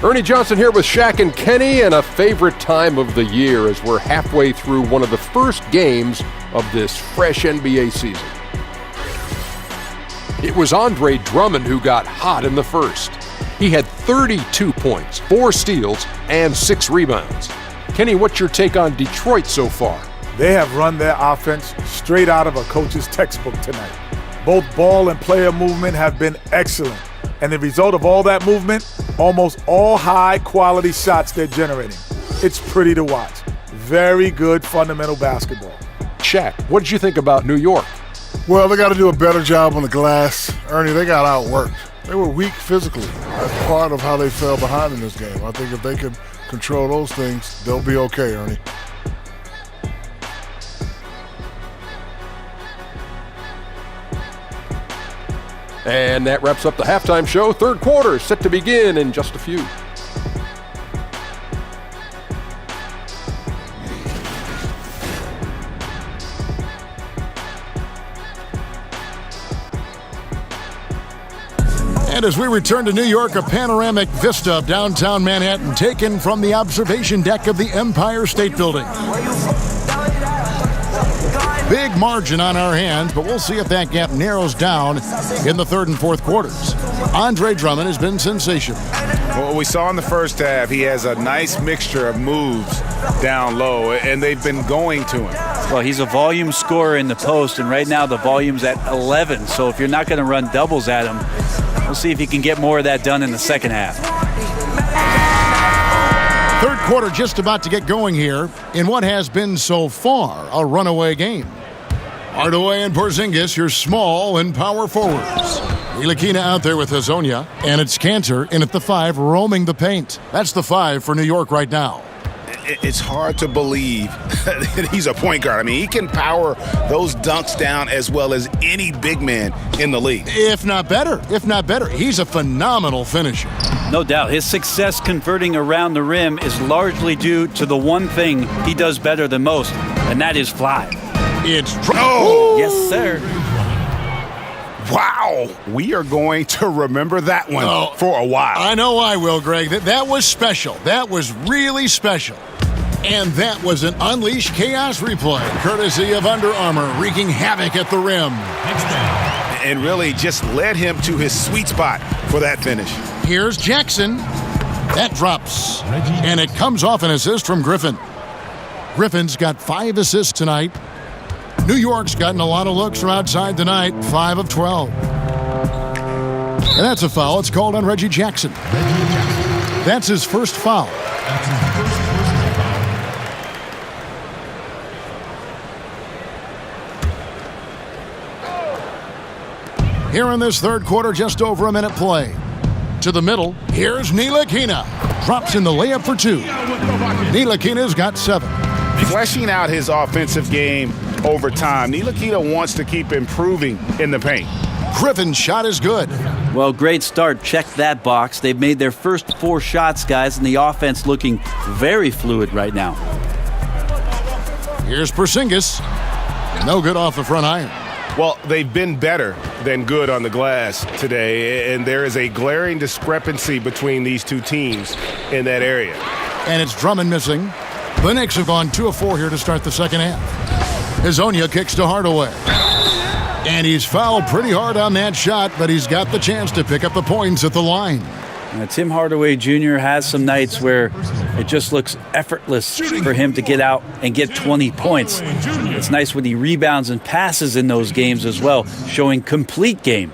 Ernie Johnson here with Shaq and Kenny, and a favorite time of the year as we're halfway through one of the first games of this fresh NBA season. It was Andre Drummond who got hot in the first. He had 32 points, 4 steals, and 6 rebounds. Kenny, what's your take on Detroit so far? They have run their offense straight out of a coach's textbook tonight. Both ball and player movement have been excellent. And the result of all that movement, almost all high-quality shots they're generating. It's pretty to watch. Very good fundamental basketball. Shaq, what did you think about New York? Well, they got to do a better job on the glass. Ernie, they got outworked. They were weak physically. That's part of how they fell behind in this game. I think if they can control those things, they'll be okay, Ernie. And that wraps up the halftime show. Third quarter set to begin in just a few. And as we return to New York, a panoramic vista of downtown Manhattan taken from the observation deck of the Empire State Building. Big margin on our hands, but we'll see if that gap narrows down in the third and fourth quarters. Andre Drummond has been sensational. Well, we saw in the first half, he has a nice mixture of moves down low, and they've been going to him. Well, he's a volume scorer in the post, and right now the volume's at 11. So if you're not going to run doubles at him, we'll see if he can get more of that done in the second half. Third quarter just about to get going here in what has been so far a runaway game. Hardaway and Porzingis, your small and power forwards. Ntilikina out there with Hazonia, and it's Cantor in at the 5 roaming the paint. That's the 5 for New York right now. It's hard to believe that he's a point guard. I mean, he can power those dunks down as well as any big man in the league. If not better. He's a phenomenal finisher. No doubt. His success converting around the rim is largely due to the one thing he does better than most, and that is fly. It's Yes, sir. Wow. We are going to remember that one for a while. I know I will, Greg. That was special. That was really special. And that was an Unleash Chaos replay, courtesy of Under Armour, wreaking havoc at the rim. And really just led him to his sweet spot for that finish. Here's Jackson. That drops. And it comes off an assist from Griffin. Griffin's got 5 assists tonight. New York's gotten a lot of looks from outside tonight, 5 of 12. And that's a foul. It's called on Reggie Jackson. That's his first foul. Here in this third quarter, just over a minute play. To the middle, here's Ntilikina. Drops in the layup for 2. Ntilikina's got 7. Fleshing out his offensive game over time. Ntilikina wants to keep improving in the paint. Griffin's shot is good. Well, great start. Check that box. They've made their first 4 shots, guys, and the offense looking very fluid right now. Here's Porzingis. No good off the front iron. Well, they've been better than good on the glass today, and there is a glaring discrepancy between these two teams in that area. And it's Drummond missing. The Knicks have gone 2 of 4 here to start the second half. Hezonja kicks to Hardaway. And he's fouled pretty hard on that shot, but he's got the chance to pick up the points at the line. Tim Hardaway Jr. has some nights where it just looks effortless for him to get out and get 20 points. It's nice when he rebounds and passes in those games as well, showing complete game.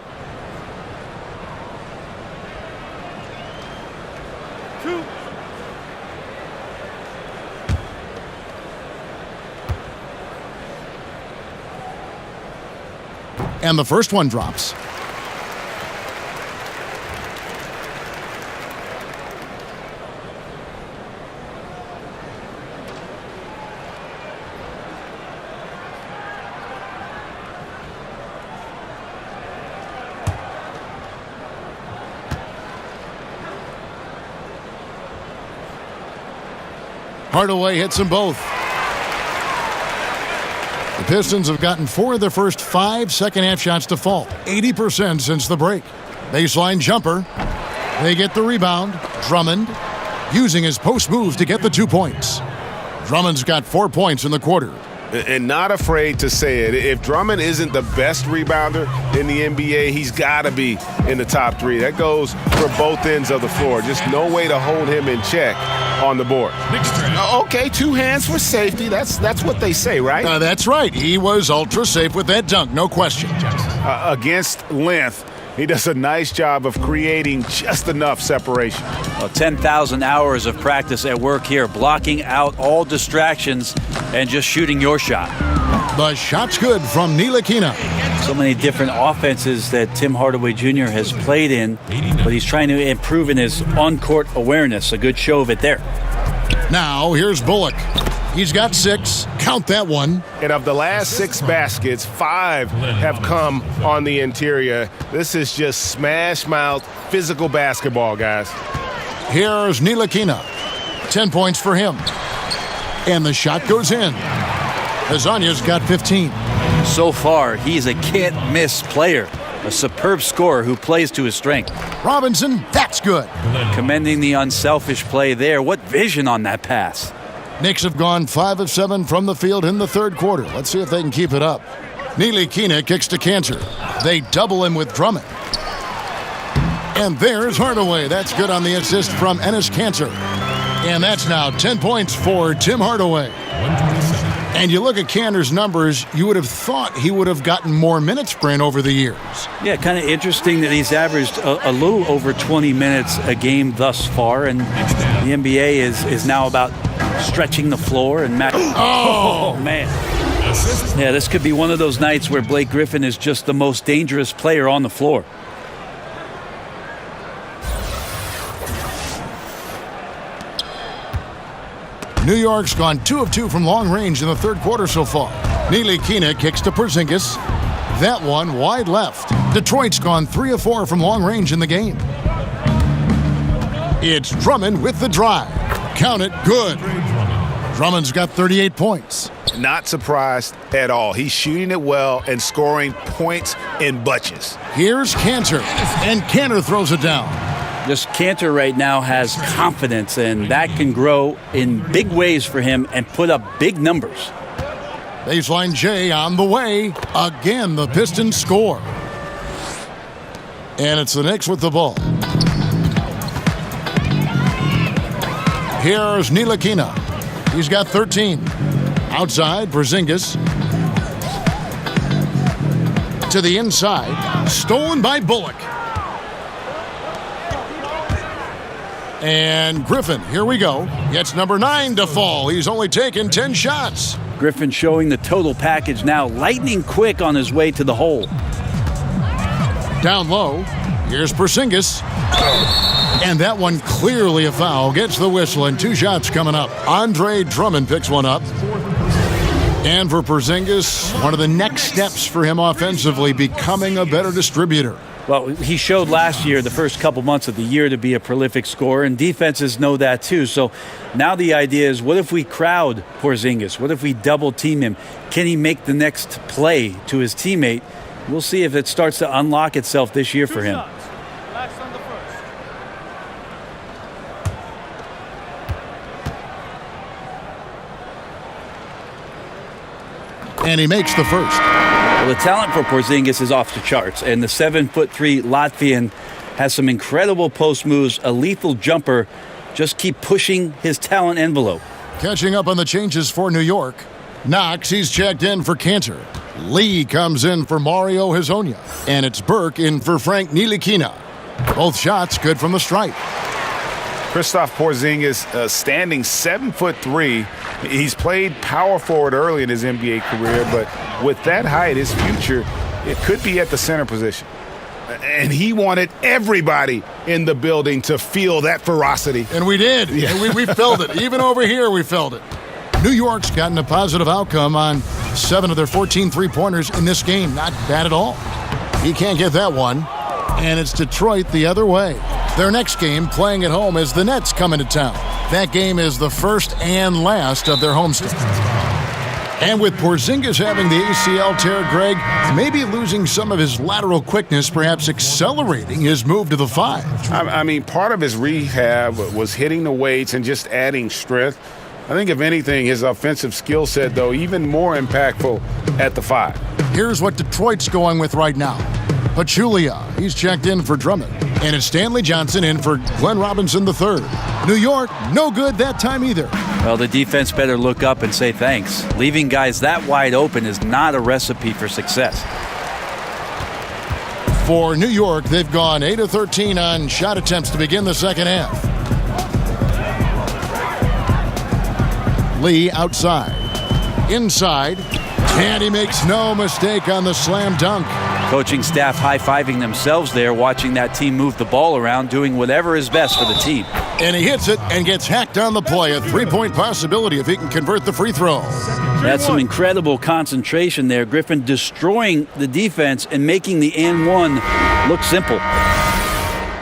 And the first one drops. Hardaway hits them both. The Pistons have gotten 4 of their first 5 second-half shots to fall, 80% since the break. Baseline jumper. They get the rebound. Drummond using his post move to get the 2 points. Drummond's got 4 points in the quarter. And not afraid to say it. If Drummond isn't the best rebounder in the NBA, he's got to be in the top 3. That goes for both ends of the floor. Just no way to hold him in check on the board. Okay, 2 hands for safety. That's what they say, right? That's right. He was ultra safe with that dunk, no question. Against length, he does a nice job of creating just enough separation. Well, 10,000 hours of practice at work here, blocking out all distractions and just shooting your shot. The shot's good from Ntilikina. So many different offenses that Tim Hardaway Jr. has played in, but he's trying to improve in his on-court awareness. A good show of it there. Now, here's Bullock. He's got 6. Count that one. And of the last 6 baskets, 5 have come on the interior. This is just smash-mouth physical basketball, guys. Here's Ntilikina. 10 points for him. And the shot goes in. Hezonja's got 15. So far, he's a can't-miss player. A superb scorer who plays to his strength. Robinson, that's good. Commending the unselfish play there. What vision on that pass. Knicks have gone 5 of 7 from the field in the third quarter. Let's see if they can keep it up. Ntilikina kicks to Cantor. They double him with Drummond. And there's Hardaway. That's good on the assist from Enes Kanter. And that's now 10 points for Tim Hardaway. And you look at Kanter's numbers, you would have thought he would have gotten more minutes spread over the years. Yeah, kind of interesting that he's averaged a little over 20 minutes a game thus far, and the NBA is now about stretching the floor and Oh, man. Yeah, this could be one of those nights where Blake Griffin is just the most dangerous player on the floor. New York's gone 2 of 2 from long range in the third quarter so far. Ntilikina kicks to Porzingis. That one wide left. Detroit's gone 3 of 4 from long range in the game. It's Drummond with the drive. Count it, good. Drummond's got 38 points. Not surprised at all. He's shooting it well and scoring points in bunches. Here's Kanter, and Kanter throws it down. Just Kanter right now has confidence, and that can grow in big ways for him and put up big numbers. Baseline J on the way. Again, the Pistons score. And it's the Knicks with the ball. Here's Ntilikina. He's got 13. Outside, Porzingis. To the inside. Stolen by Bullock. And Griffin, here we go. Gets number 9 to fall. He's only taken 10 shots. Griffin showing the total package now. Lightning quick on his way to the hole. Down low. Here's Porzingis. And that one clearly a foul. Gets the whistle and 2 shots coming up. Andre Drummond picks one up. And for Porzingis, one of the next steps for him offensively, becoming a better distributor. Well, he showed last year, the first couple months of the year, to be a prolific scorer, and defenses know that too. So now the idea is, what if we crowd Porzingis? What if we double team him? Can he make the next play to his teammate? We'll see if it starts to unlock itself this year for him. And he makes the first. Well, the talent for Porzingis is off the charts, and the 7'3" Latvian has some incredible post moves, a lethal jumper. Just keep pushing his talent envelope. Catching up on the changes for New York. Knox, he's checked in for Cantor. Lee comes in for Mario Hezonja. And it's Burke in for Frank Ntilikina. Both shots good from the stripe. Kristaps Porzingis, standing 7'3". He's played power forward early in his NBA career, but with that height, his future, it could be at the center position. And he wanted everybody in the building to feel that ferocity. And we did. Yeah. And we felt it. Even over here, we felt it. New York's gotten a positive outcome on 7 of their 14 three-pointers in this game. Not bad at all. He can't get that one. And it's Detroit the other way. Their next game, playing at home, as the Nets come into town. That game is the first and last of their homestand. And with Porzingis having the ACL tear, Greg, maybe losing some of his lateral quickness, perhaps accelerating his move to the 5. I mean, part of his rehab was hitting the weights and just adding strength. I think, if anything, his offensive skill set, though, even more impactful at the 5. Here's what Detroit's going with right now. Pachulia, he's checked in for Drummond. And it's Stanley Johnson in for Glenn Robinson III. New York, no good that time either. Well, the defense better look up and say thanks. Leaving guys that wide open is not a recipe for success. For New York, they've gone 8 of 13 on shot attempts to begin the second half. Lee outside. Inside. And he makes no mistake on the slam dunk. Coaching staff high-fiving themselves there, watching that team move the ball around, doing whatever is best for the team. And he hits it and gets hacked on the play. A three-point possibility if he can convert the free throw. That's some incredible concentration there. Griffin destroying the defense and making the and one look simple.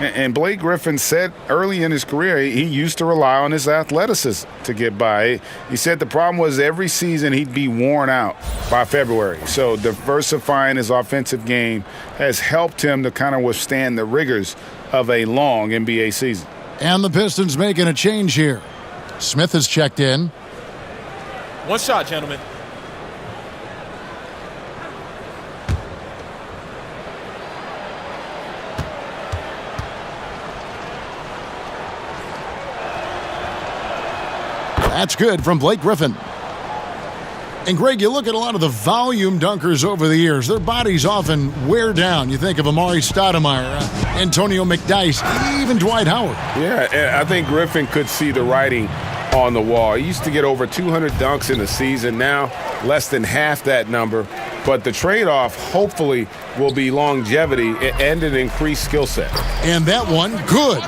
And Blake Griffin said early in his career he used to rely on his athleticism to get by. He said the problem was every season he'd be worn out by February. So diversifying his offensive game has helped him to kind of withstand the rigors of a long NBA season. And the Pistons making a change here. Smith has checked in. One shot, gentlemen. That's good from Blake Griffin. And Greg, you look at a lot of the volume dunkers over the years. Their bodies often wear down. You think of Amari Stoudemire, Antonio McDyess, even Dwight Howard. Yeah, I think Griffin could see the writing on the wall. He used to get over 200 dunks in a season. Now, less than half that number. But the trade-off, hopefully, will be longevity and an increased skill set. And that one, good.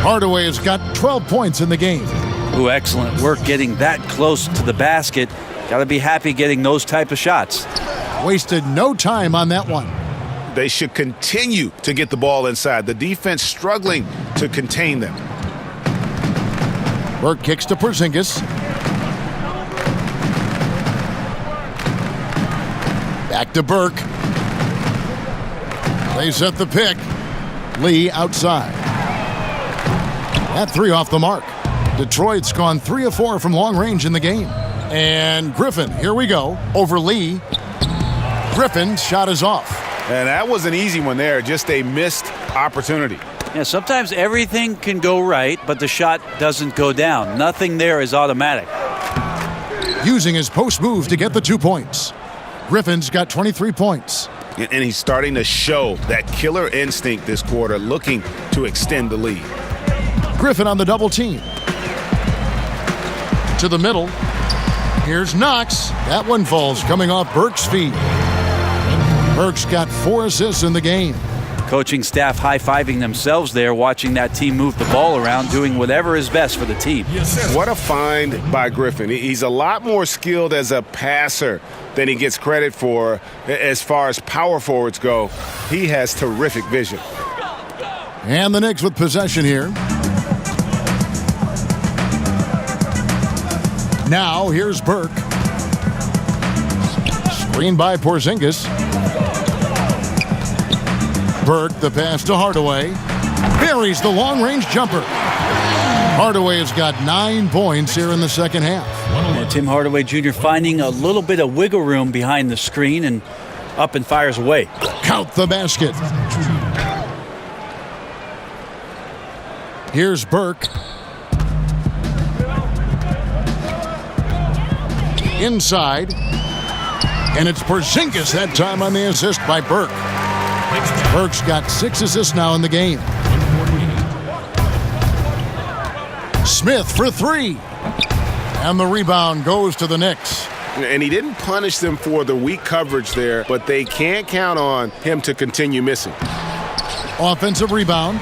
Hardaway has got 12 points in the game. Ooh, excellent work getting that close to the basket. Got to be happy getting those type of shots. Wasted no time on that one. They should continue to get the ball inside. The defense struggling to contain them. Burke kicks to Porzingis. Back to Burke. They set the pick. Lee outside. That three off the mark. Detroit's gone 3 of 4 from long range in the game. And Griffin, here we go, over Lee. Griffin's shot is off. And that was an easy one there, just a missed opportunity. Yeah, sometimes everything can go right, but the shot doesn't go down. Nothing there is automatic. Using his post move to get the 2 points. Griffin's got 23 points. And he's starting to show that killer instinct this quarter, looking to extend the lead. Griffin on the double team. To the middle. Here's Knox. That one falls coming off Burke's feet. Burke's got 4 assists in the game. Coaching staff high-fiving themselves there, watching that team move the ball around, doing whatever is best for the team. What a find by Griffin. He's a lot more skilled as a passer than he gets credit for as far as power forwards go. He has terrific vision. And the Knicks with possession here. Now, here's Burke. Screened by Porzingis. Burke, the pass to Hardaway. Buries the long-range jumper. Hardaway has got 9 points here in the second half. And Tim Hardaway Jr. finding a little bit of wiggle room behind the screen and up and fires away. Count the basket. Here's Burke. Inside. And it's Porzingis that time on the assist by Burke. Burke's got 6 assists now in the game. Smith for 3. And the rebound goes to the Knicks. And he didn't punish them for the weak coverage there, but they can't count on him to continue missing. Offensive rebound.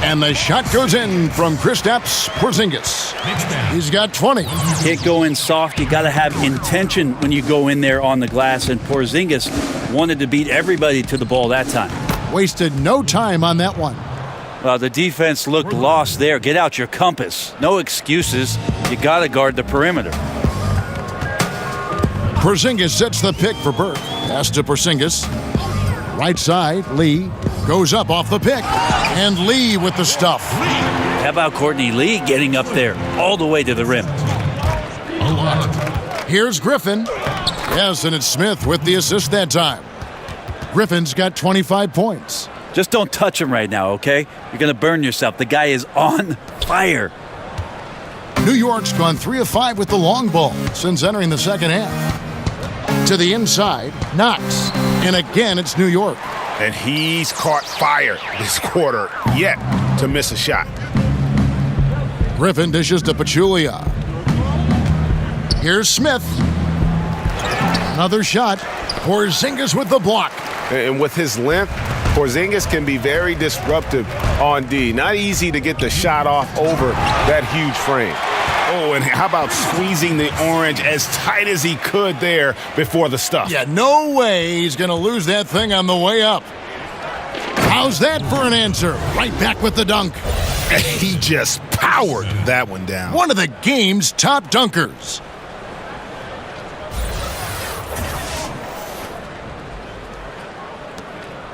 And the shot goes in from Kristaps Porzingis. He's got 20. Can't go in soft. You got to have intention when you go in there on the glass. And Porzingis wanted to beat everybody to the ball that time. Wasted no time on that one. Well, the defense looked lost there. Get out your compass. No excuses. You got to guard the perimeter. Porzingis sets the pick for Burke. Pass to Porzingis. Right side, Lee goes up off the pick. And Lee with the stuff. How about Courtney Lee getting up there all the way to the rim? Here's Griffin. Yes, and it's Smith with the assist that time. Griffin's got 25 points. Just don't touch him right now, okay? You're going to burn yourself. The guy is on fire. New York's gone 3 of 5 with the long ball since entering the second half. To the inside, Knox. And again, it's New York. And he's caught fire this quarter, yet to miss a shot. Griffin dishes to Pachulia. Here's Smith. Another shot. Porzingis with the block. And with his length, Porzingis can be very disruptive on D. Not easy to get the shot off over that huge frame. Oh, and how about squeezing the orange as tight as he could there before the stuff? Yeah, no way he's going to lose that thing on the way up. How's that for an answer? Right back with the dunk. He just powered that one down. One of the game's top dunkers.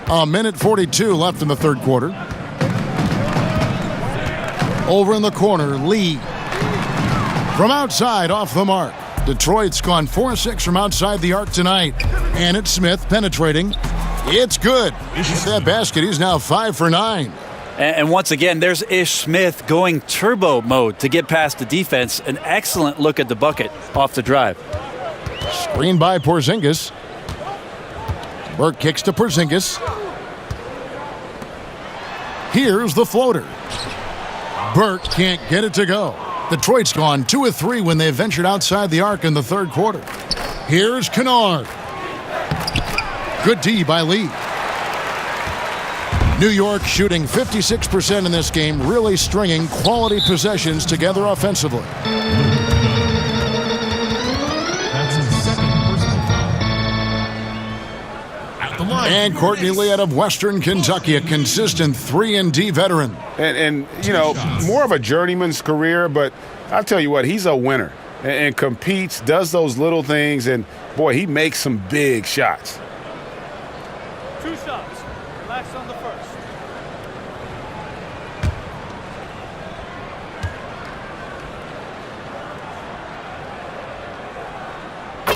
A minute 42 left in the third quarter. Over in the corner, Lee. From outside, off the mark. Detroit's gone 4-6 from outside the arc tonight. And it's Smith penetrating. It's good. With that basket, he's now 5 for 9. And once again, there's Ish Smith going turbo mode to get past the defense. An excellent look at the bucket off the drive. Screen by Porzingis. Burke kicks to Porzingis. Here's the floater. Burke can't get it to go. Detroit's gone 2 of 3 when they ventured outside the arc in the third quarter. Here's Kennard. Good D by Lee. New York shooting 56% in this game, really stringing quality possessions together offensively. That's his second personal foul. At the line. And Courtney Lee out of Western Kentucky, a consistent 3-and-D veteran. And you know, more of a journeyman's career, but I'll tell you what, he's a winner and competes, does those little things, and boy, he makes some big shots. 2 shots. Relax on the first.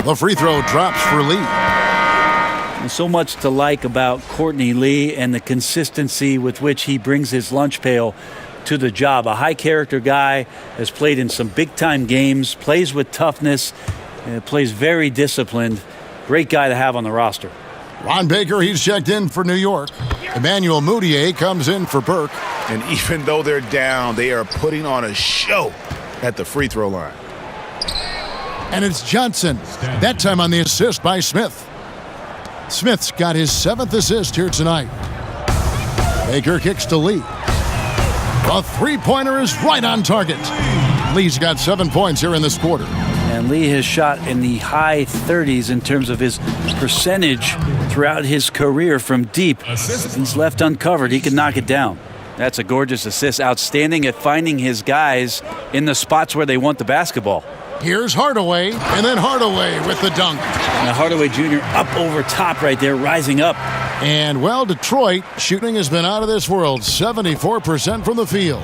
The free throw drops for Lee. And so much to like about Courtney Lee and the consistency with which he brings his lunch pail to the job. A high-character guy, has played in some big-time games, plays with toughness, plays very disciplined. Great guy to have on the roster. Ron Baker, he's checked in for New York. Emmanuel Mudiay comes in for Burke. And even though they're down, they are putting on a show at the free throw line. And it's Johnson, that time on the assist by Smith. Smith's got his 7th assist here tonight. Baker kicks to Lee. The three-pointer is right on target. Lee's got 7 points here in this quarter. And Lee has shot in the high 30s in terms of his percentage throughout his career from deep. He's left uncovered. He can knock it down. That's a gorgeous assist. Outstanding at finding his guys in the spots where they want the basketball. Here's Hardaway, and then Hardaway with the dunk. Now Hardaway Jr. up over top right there, rising up. And, well, Detroit shooting has been out of this world, 74% from the field.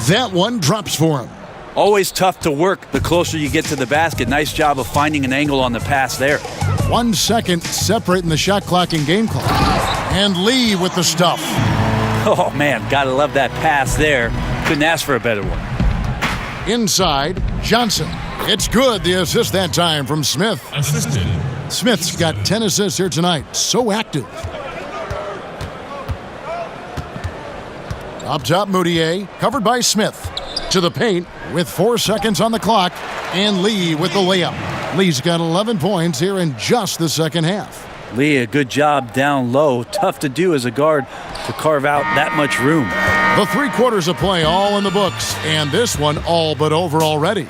That one drops for him. Always tough to work the closer you get to the basket. Nice job of finding an angle on the pass there. 1 second separating the shot clock and game clock. And Lee with the stuff. Oh, man, gotta love that pass there. Couldn't ask for a better one. Inside, Johnson. It's good, the assist that time from Smith. Assisted. Smith's got 10 assists here tonight. So active. Up top, Moutier, covered by Smith. To the paint with 4 seconds on the clock. And Lee with the layup. Lee's got 11 points here in just the second half. Lee, a good job down low. Tough to do as a guard to carve out that much room. The 3 quarters of play all in the books, and this one all but over already.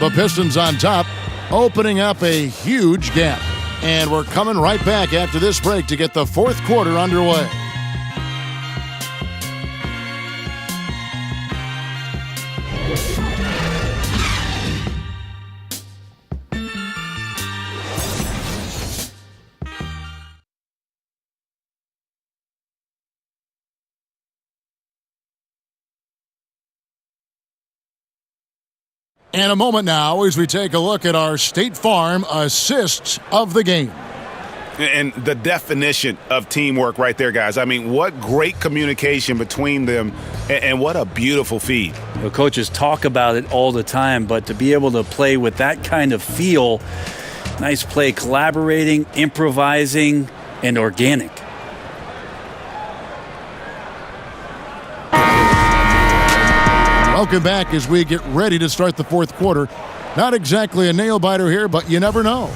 The Pistons on top, opening up a huge gap. And we're coming right back after this break to get the 4th quarter underway. And a moment now as we take a look at our State Farm assists of the game. And the definition of teamwork right there, guys. I mean, what great communication between them, and what a beautiful feed. The coaches talk about it all the time, but to be able to play with that kind of feel, nice play, collaborating, improvising, and organic. Welcome back as we get ready to start the 4th quarter. Not exactly a nail-biter here, but you never know.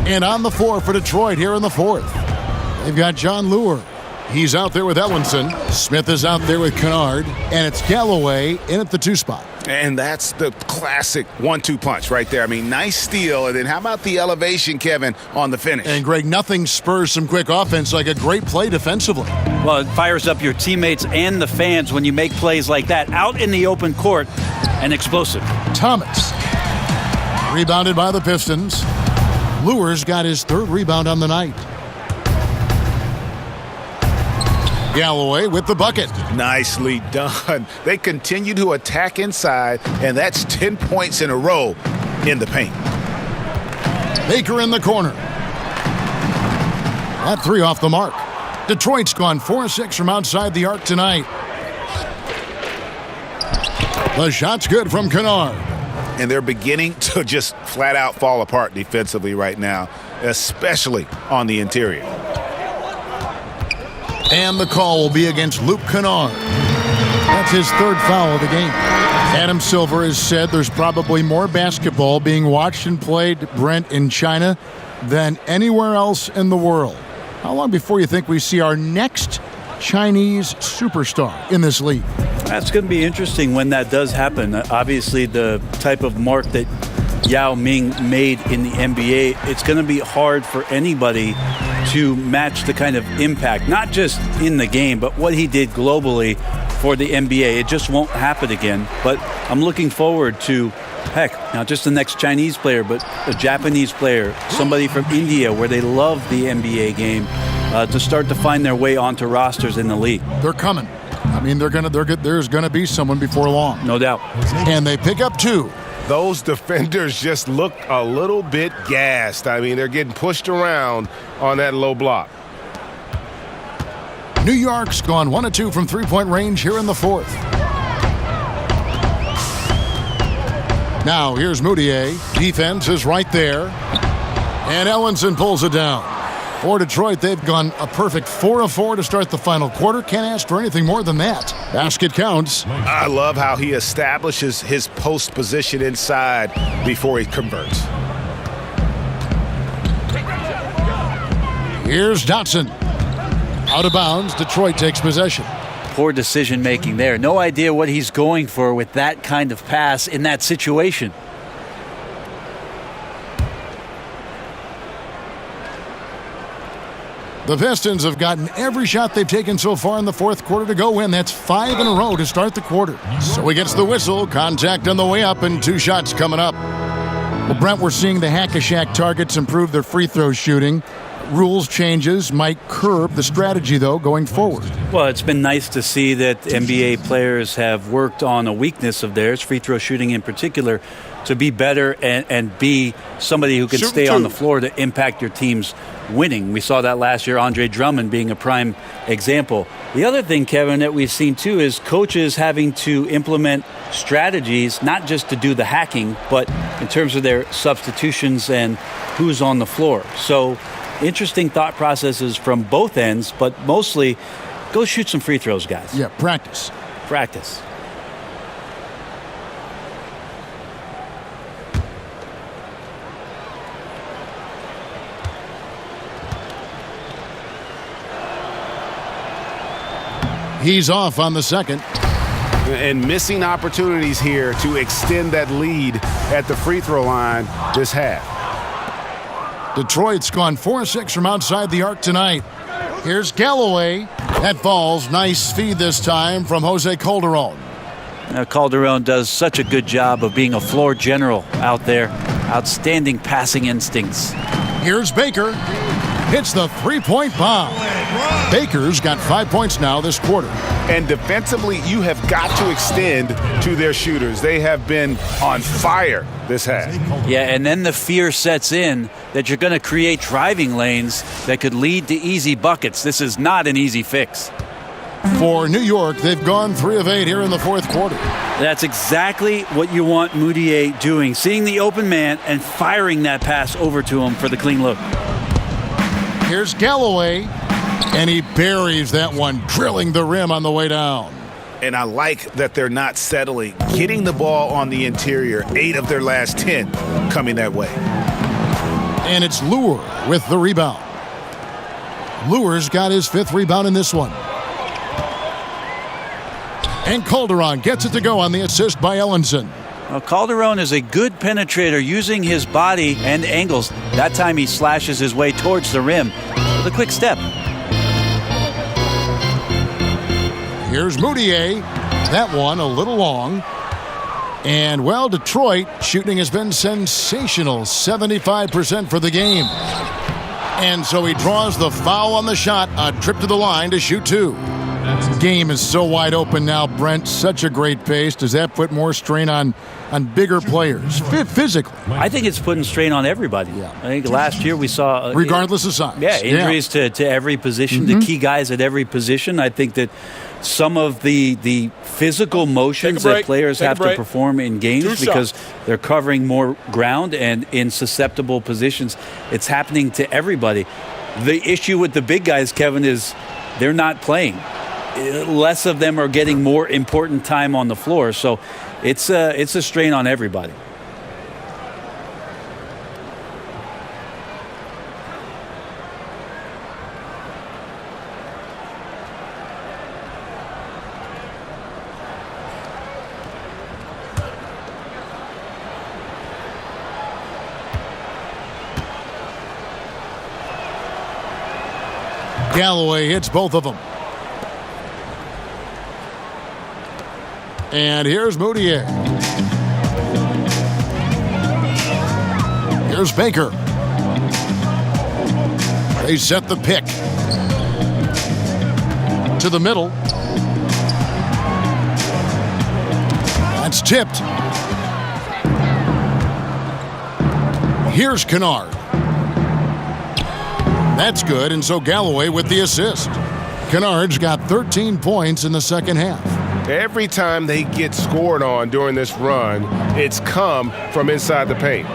And on the floor for Detroit here in the 4th. They've got John Lure. He's out there with Ellenson. Smith is out there with Kennard. And it's Galloway in at the 2 spot. And that's the classic 1-2 punch right there. I mean, nice steal. And then how about the elevation, Kevin, on the finish? And, Greg, nothing spurs some quick offense like a great play defensively. Well, it fires up your teammates and the fans when you make plays like that out in the open court and explosive. Thomas. Rebounded by the Pistons. Lure's got his 3rd rebound on the night. Galloway with the bucket. Nicely done. They continue to attack inside, and that's 10 points in a row in the paint. Baker in the corner. That 3 off the mark. Detroit's gone 4-6 from outside the arc tonight. The shot's good from Kennard. And they're beginning to just flat out fall apart defensively right now, especially on the interior. And the call will be against Luke Kennard. That's his 3rd foul of the game. Adam Silver has said there's probably more basketball being watched and played, Brent, in China than anywhere else in the world. How long before you think we see our next Chinese superstar in this league? That's going to be interesting when that does happen. Obviously, the type of mark that Yao Ming made in the NBA, it's going to be hard for anybody to match the kind of impact, not just in the game, but what he did globally for the NBA. It just won't happen again. But I'm looking forward to, heck, not just the next Chinese player, but a Japanese player, somebody from India where they love the NBA game, to start to find their way onto rosters in the league. They're coming. I mean, there's going to be someone before long. No doubt. And they pick up 2. Those defenders just look a little bit gassed. I mean, they're getting pushed around on that low block. New York's gone 1-2 from 3-point range here in the 4th. Now, here's Moutier. Defense is right there. And Ellenson pulls it down. For Detroit, they've gone a perfect 4 of 4 to start the final quarter. Can't ask for anything more than that. Basket counts. I love how he establishes his post position inside before he converts. Here's Dotson. Out of bounds, Detroit takes possession. Poor decision making there. No idea what he's going for with that kind of pass in that situation. The Pistons have gotten every shot they've taken so far in the 4th quarter to go in. That's 5 in a row to start the quarter. So he gets the whistle. Contact on the way up and 2 shots coming up. Well, Brent, we're seeing the Hack-a-Shack targets improve their free throw shooting. rules changes might curb the strategy, though, going forward. Well, it's been nice to see that NBA players have worked on a weakness of theirs, free throw shooting in particular, to be better and be somebody who can stay on the floor to impact your team's winning. We saw that last year, Andre Drummond being a prime example. The other thing, Kevin, that we've seen too is coaches having to implement strategies, not just to do the hacking, but in terms of their substitutions and who's on the floor. So interesting thought processes from both ends, but mostly go shoot some free throws, guys. Yeah, practice. Practice. He's off on the second. And missing opportunities here to extend that lead at the free throw line this half. Detroit's gone 4-6 from outside the arc tonight. Here's Galloway. That falls. Nice feed this time from Jose Calderon. Calderon does such a good job of being a floor general out there. Outstanding passing instincts. Here's Baker. Hits the three-point bomb. Baker's got 5 points now this quarter. And defensively, you have got to extend to their shooters. They have been on fire this half. Yeah, and then the fear sets in that you're going to create driving lanes that could lead to easy buckets. This is not an easy fix. For New York, they've gone 3 of 8 here in the fourth quarter. That's exactly what you want Moutier doing, seeing the open man and firing that pass over to him for the clean look. Here's Galloway, and he buries that one, drilling the rim on the way down. And I like that they're not settling, getting the ball on the interior. 8 of their last 10 coming that way. And it's Lure with the rebound. Lure's got his 5th rebound in this one. And Calderon gets it to go on the assist by Ellenson. Well, Calderon is a good penetrator using his body and angles. That time he slashes his way towards the rim with a quick step. Here's Moutier. That one a little long. And, well, Detroit shooting has been sensational. 75% for the game. And so he draws the foul on the shot. A trip to the line to shoot 2. Game is so wide open now, Brent. Such a great pace. Does that put more strain on bigger players physically? I think it's putting strain on everybody. Yeah. I think last year we saw regardless of size. Yeah, injuries to every position, the key guys at every position. I think that some of the physical motions that players have to perform in games because they're covering more ground and in susceptible positions, it's happening to everybody. The issue with the big guys, Kevin, is they're not playing. Less of them are getting more important time on the floor, so it's a strain on everybody. Galloway hits both of them. And here's Moutier. Here's Baker. They set the pick. To the middle. That's tipped. Here's Kennard. That's good, and so Galloway with the assist. Kennard's got 13 points in the second half. Every time they get scored on during this run, it's come from inside the paint.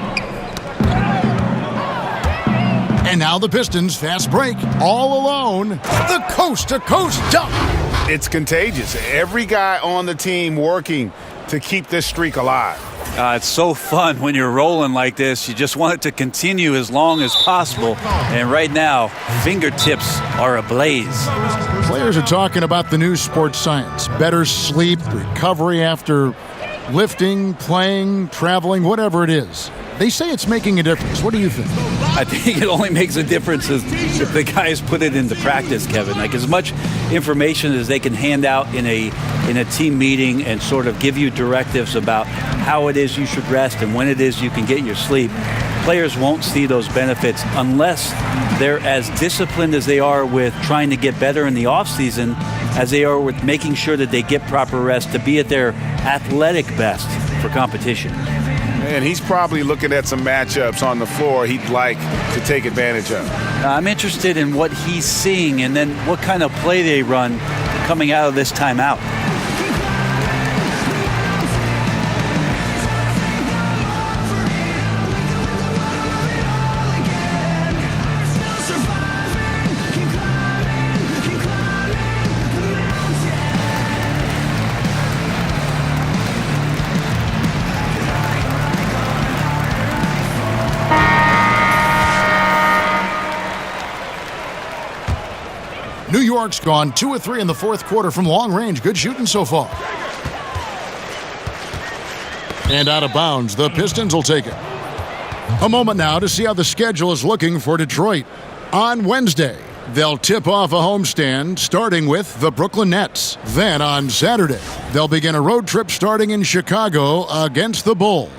And now the Pistons fast break, all alone. The coast-to-coast dunk. It's contagious. Every guy on the team working to keep this streak alive. It's so fun when you're rolling like this. You just want it to continue as long as possible. And right now, fingertips are ablaze. Players are talking about the new sports science. Better sleep, recovery after lifting, playing, traveling, whatever it is. They say it's making a difference. What do you think? I think it only makes a difference if the guys put it into practice, Kevin. Like, as much information as they can hand out in a team meeting and sort of give you directives about how it is you should rest and when it is you can get your sleep, players won't see those benefits unless they're as disciplined as they are with trying to get better in the offseason as they are with making sure that they get proper rest to be at their athletic best for competition. And he's probably looking at some matchups on the floor he'd like to take advantage of. I'm interested in what he's seeing and then what kind of play they run coming out of this timeout. New York's gone 2 of 3 in the fourth quarter from long range. Good shooting so far. And out of bounds, the Pistons will take it. A moment now to see how the schedule is looking for Detroit. On Wednesday, they'll tip off a homestand starting with the Brooklyn Nets. Then on Saturday, they'll begin a road trip starting in Chicago against the Bulls.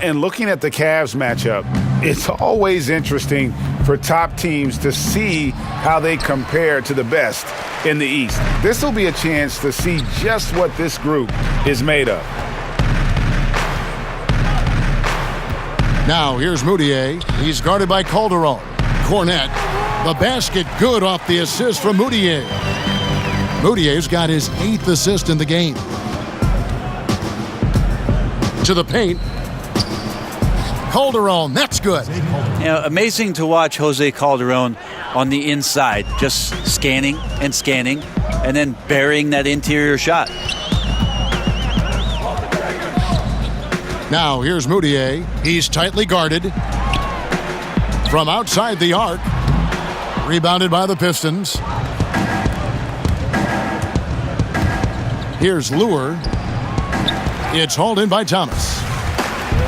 And looking at the Cavs matchup, it's always interesting for top teams to see how they compare to the best in the East. This will be a chance to see just what this group is made of. Now here's Moutier. He's guarded by Calderon. Cornette, the basket good off the assist from Moutier. Moutier's got his 8th assist in the game. To the paint. Calderon, that's good. You know, amazing to watch Jose Calderon on the inside, just scanning and scanning, and then burying that interior shot. Now here's Moutier. He's tightly guarded. From outside the arc. Rebounded by the Pistons. Here's Lure. It's hauled in by Thomas.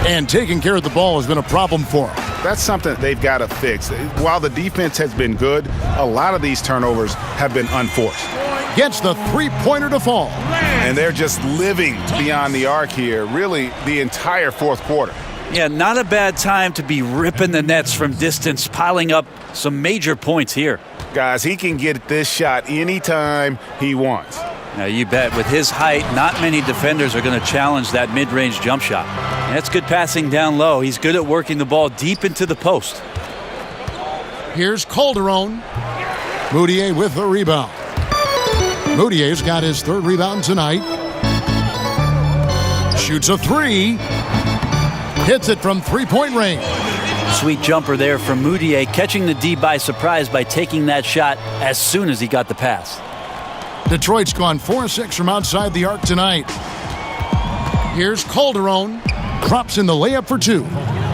And taking care of the ball has been a problem for him. That's something they've got to fix. While the defense has been good, a lot of these turnovers have been unforced. Gets the three-pointer to fall. And they're just living beyond the arc here, really the entire fourth quarter. Yeah, not a bad time to be ripping the nets from distance, piling up some major points here. Guys, he can get this shot anytime he wants. Now, you bet. With his height, not many defenders are going to challenge that mid-range jump shot. And that's good passing down low. He's good at working the ball deep into the post. Here's Calderon. Moutier with the rebound. Moutier's got his 3rd rebound tonight. Shoots a 3. Hits it from three-point range. Sweet jumper there from Moutier, catching the D by surprise by taking that shot as soon as he got the pass. Detroit's gone 4-6 from outside the arc tonight. Here's Calderon. Drops in the layup for 2.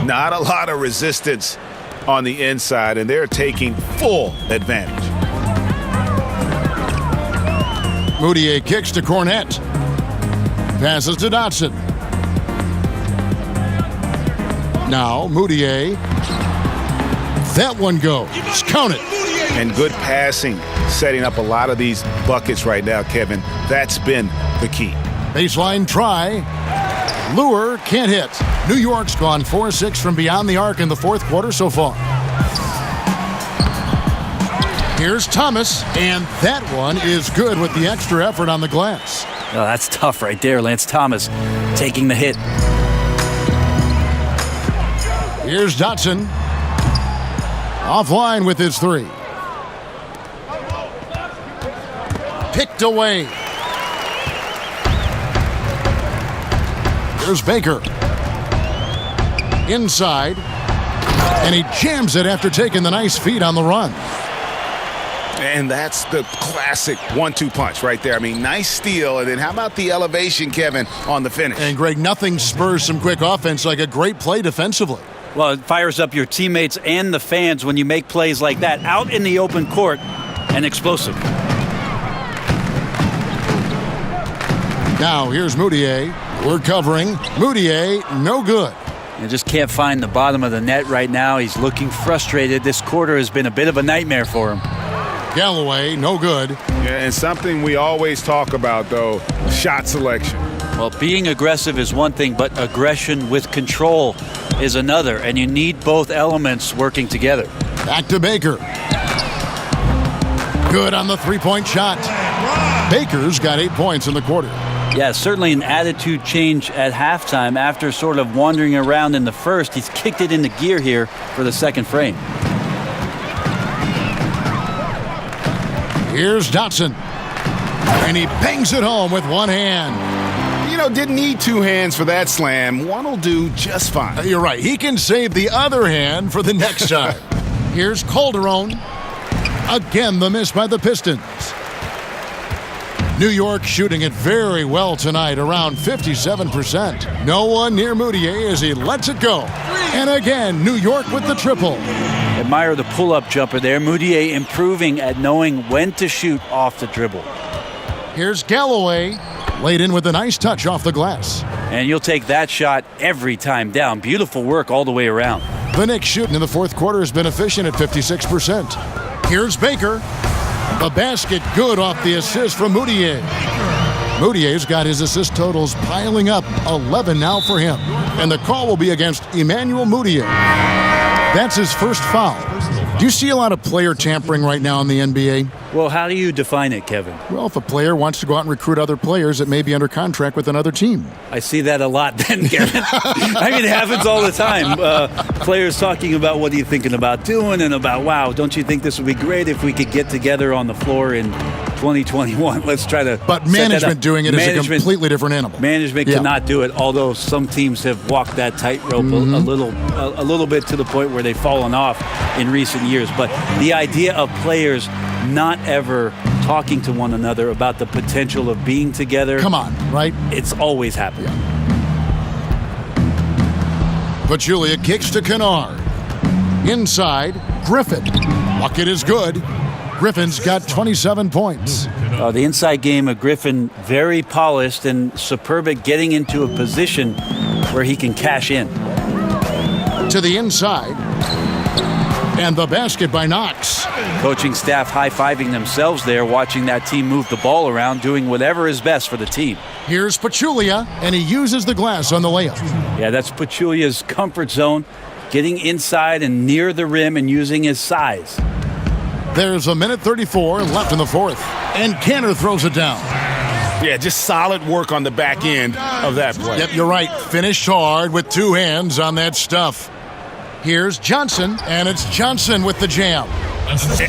Not a lot of resistance on the inside, and they're taking full advantage. Moutier kicks to Cornette. Passes to Dotson. Now Moutier. That one goes. Count it. And good passing, setting up a lot of these buckets right now, Kevin. That's been the key. Baseline try. Lure can't hit. New York's gone 4-6 from beyond the arc in the fourth quarter so far. Here's Thomas, and that one is good with the extra effort on the glass. Oh, that's tough right there, Lance Thomas taking the hit. Here's Dotson. Offline with his 3. Picked away. Here's Baker. Inside. And he jams it after taking the nice feed on the run. And that's the classic 1-2 punch right there. I mean, nice steal. And then how about the elevation, Kevin, on the finish? And, Greg, nothing spurs some quick offense like a great play defensively. Well, it fires up your teammates and the fans when you make plays like that out in the open court and explosive. Now here's Moutier. We're covering. Moutier, no good. And just can't find the bottom of the net right now. He's looking frustrated. This quarter has been a bit of a nightmare for him. Galloway, no good. Yeah, and something we always talk about, though, shot selection. Well, being aggressive is one thing, but aggression with control is another, and you need both elements working together. Back to Baker. Good on the three-point shot. Baker's got 8 points in the quarter. Yeah, certainly an attitude change at halftime. After sort of wandering around in the first, he's kicked it into gear here for the second frame. Here's Dotson. And he bangs it home with one hand. Didn't need two hands for that slam. One will do just fine. You're right. He can save the other hand for the next time. Here's Calderon. Again, the miss by the Pistons. New York shooting it very well tonight, around 57%. No one near Moutier as he lets it go. And again, New York with the triple. Admire the pull-up jumper there. Moutier improving at knowing when to shoot off the dribble. Here's Galloway. Laid in with a nice touch off the glass. And you'll take that shot every time down. Beautiful work all the way around. The Knicks shooting in the fourth quarter has been efficient at 56%. Here's Baker. The basket good off the assist from Moutier. Moutier's got his assist totals piling up, 11 now for him. And the call will be against Emmanuel Moutier. That's his first foul. Do you see a lot of player tampering right now in the NBA? Well, how do you define it, Kevin? Well, if a player wants to go out and recruit other players that may be under contract with another team. I see that a lot then, Kevin. I mean, it happens all the time. Players talking about what are you thinking about doing and about, wow, don't you think this would be great if we could get together on the floor in 2021? Let's try to. But management doing it is a completely different animal. Management cannot do it, although some teams have walked that tightrope a little bit to the point where they've fallen off in recent years. But the idea of players not ever talking to one another about the potential of being together. Come on, right? It's always happened. Yeah. Pachulia kicks to Kennard. Inside, Griffin. Bucket is good. Griffin's got 27 points. The inside game of Griffin, very polished and superb at getting into a position where he can cash in. To the inside. And the basket by Knox. Coaching staff high-fiving themselves there, watching that team move the ball around, doing whatever is best for the team. Here's Pachulia, and he uses the glass on the layup. Yeah, that's Pachulia's comfort zone, getting inside and near the rim and using his size. There's a minute 34 left in the fourth, and Cantor throws it down. Yeah, just solid work on the back end of that play. Yep, you're right. Finished hard with two hands on that stuff. Here's Johnson, and it's Johnson with the jam.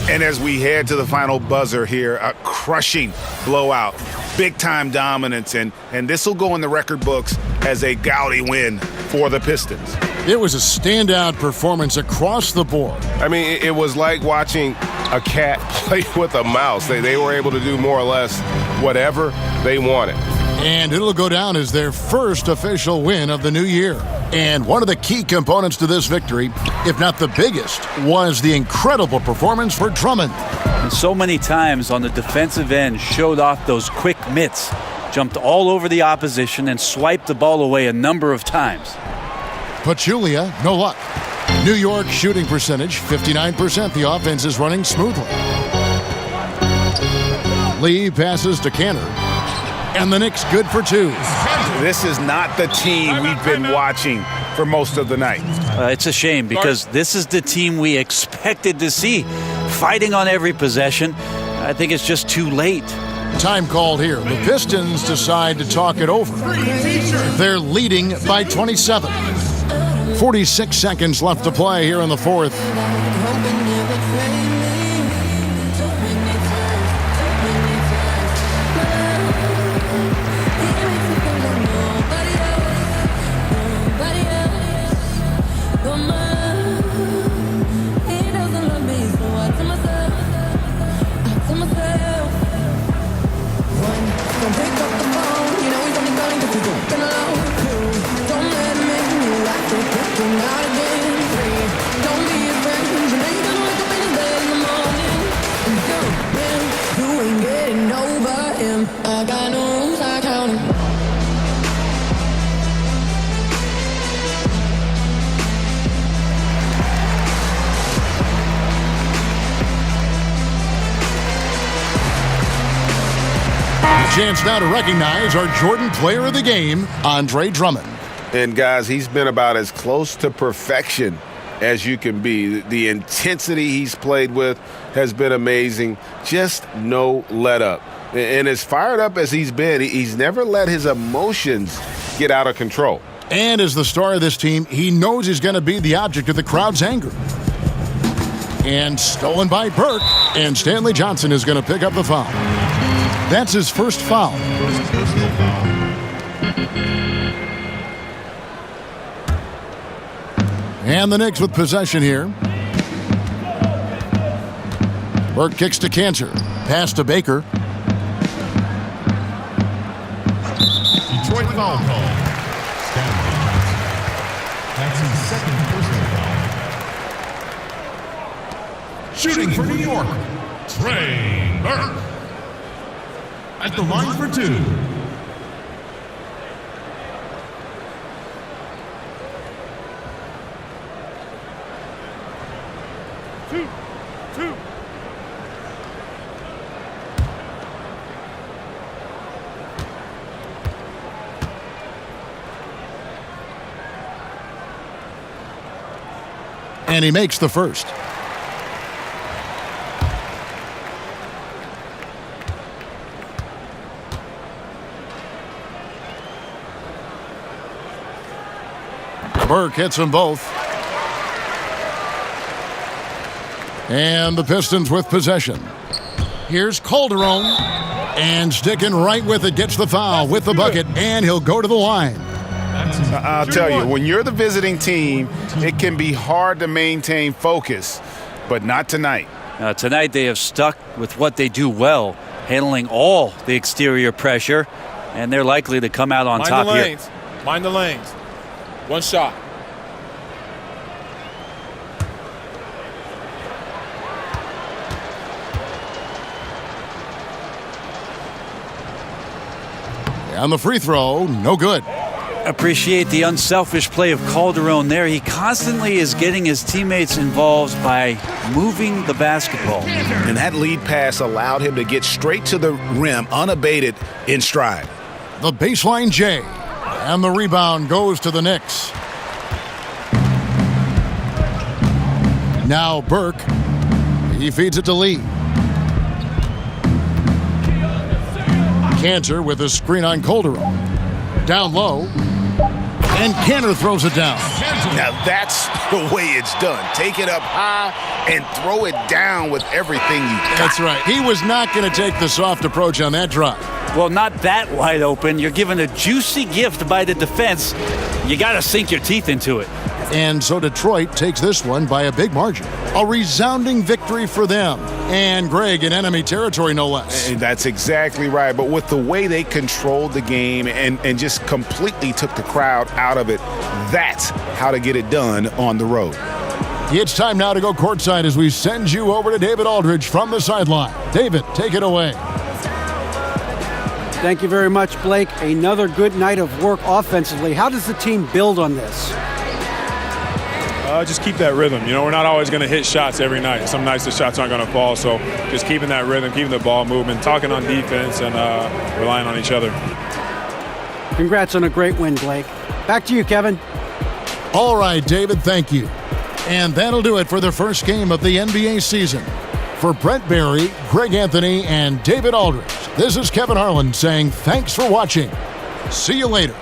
And as we head to the final buzzer here, a crushing blowout, big-time dominance, and this will go in the record books as a gaudy win for the Pistons. It was a standout performance across the board. I mean, it was like watching a cat play with a mouse. They were able to do more or less whatever they wanted. And it'll go down as their first official win of the new year. And one of the key components to this victory, if not the biggest, was the incredible performance for Drummond. And so many times on the defensive end, showed off those quick mitts, jumped all over the opposition and swiped the ball away a number of times. Pachulia, no luck. New York shooting percentage, 59%. The offense is running smoothly. Lee passes to Cantor. And the Knicks good for two. This is not the team we've been watching for most of the night. It's a shame because this is the team we expected to see fighting on every possession. I think it's just too late. Time called here. The Pistons decide to talk it over. They're leading by 27. 46 seconds left to play here in the fourth. chance now to recognize our Jordan Player of the Game, Andre Drummond. And guys, he's been about as close to perfection as you can be. The intensity he's played with has been amazing. Just no let up. And as fired up as he's been, he's never let his emotions get out of control. And as the star of this team, he knows he's going to be the object of the crowd's anger. And stolen by Burke, and Stanley Johnson is going to pick up the foul. That's his first foul. First personal foul. And the Knicks with possession here. Burke kicks to Cantor. Pass to Baker. Detroit foul call. Stanley Johnson. That's his second personal foul. Shooting for New York, Trey Burke. At the line for two. Two. And he makes the first. Burke hits them both. And the Pistons with possession. Here's Calderon. And sticking right with it, gets the foul with the bucket, and he'll go to the line. I'll tell you, when you're the visiting team, it can be hard to maintain focus, but not tonight. Tonight they have stuck with what they do well, handling all the exterior pressure, and they're likely to come out on top here. Mind the lanes. One shot. On the free throw, no good. Appreciate the unselfish play of Calderon there. He constantly is getting his teammates involved by moving the basketball. And that lead pass allowed him to get straight to the rim unabated in stride. The baseline J. And the rebound goes to the Knicks. Now Burke. He feeds it to Lee. Cantor with a screen on Calderon. Down low. And Cantor throws it down. Now that's the way it's done. Take it up high and throw it down with everything you got. That's right. He was not going to take the soft approach on that drive. Well, not that wide open. You're given a juicy gift by the defense. You got to sink your teeth into it. And so Detroit takes this one by a big margin. A resounding victory for them. And Greg in enemy territory, no less. And that's exactly right. But with the way they controlled the game and just completely took the crowd out of it, that's how to get it done on the road. It's time now to go courtside as we send you over to David Aldridge from the sideline. David, take it away. Thank you very much, Blake. Another good night of work offensively. How does the team build on this? Just keep that rhythm. You know, we're not always going to hit shots every night. Some nights the shots aren't going to fall. So just keeping that rhythm, keeping the ball moving, talking on defense, and relying on each other. Congrats on a great win, Blake. Back to you, Kevin. All right, David, thank you. And that'll do it for the first game of the NBA season. For Brent Barry, Greg Anthony, and David Aldridge, this is Kevin Harlan saying thanks for watching. See you later.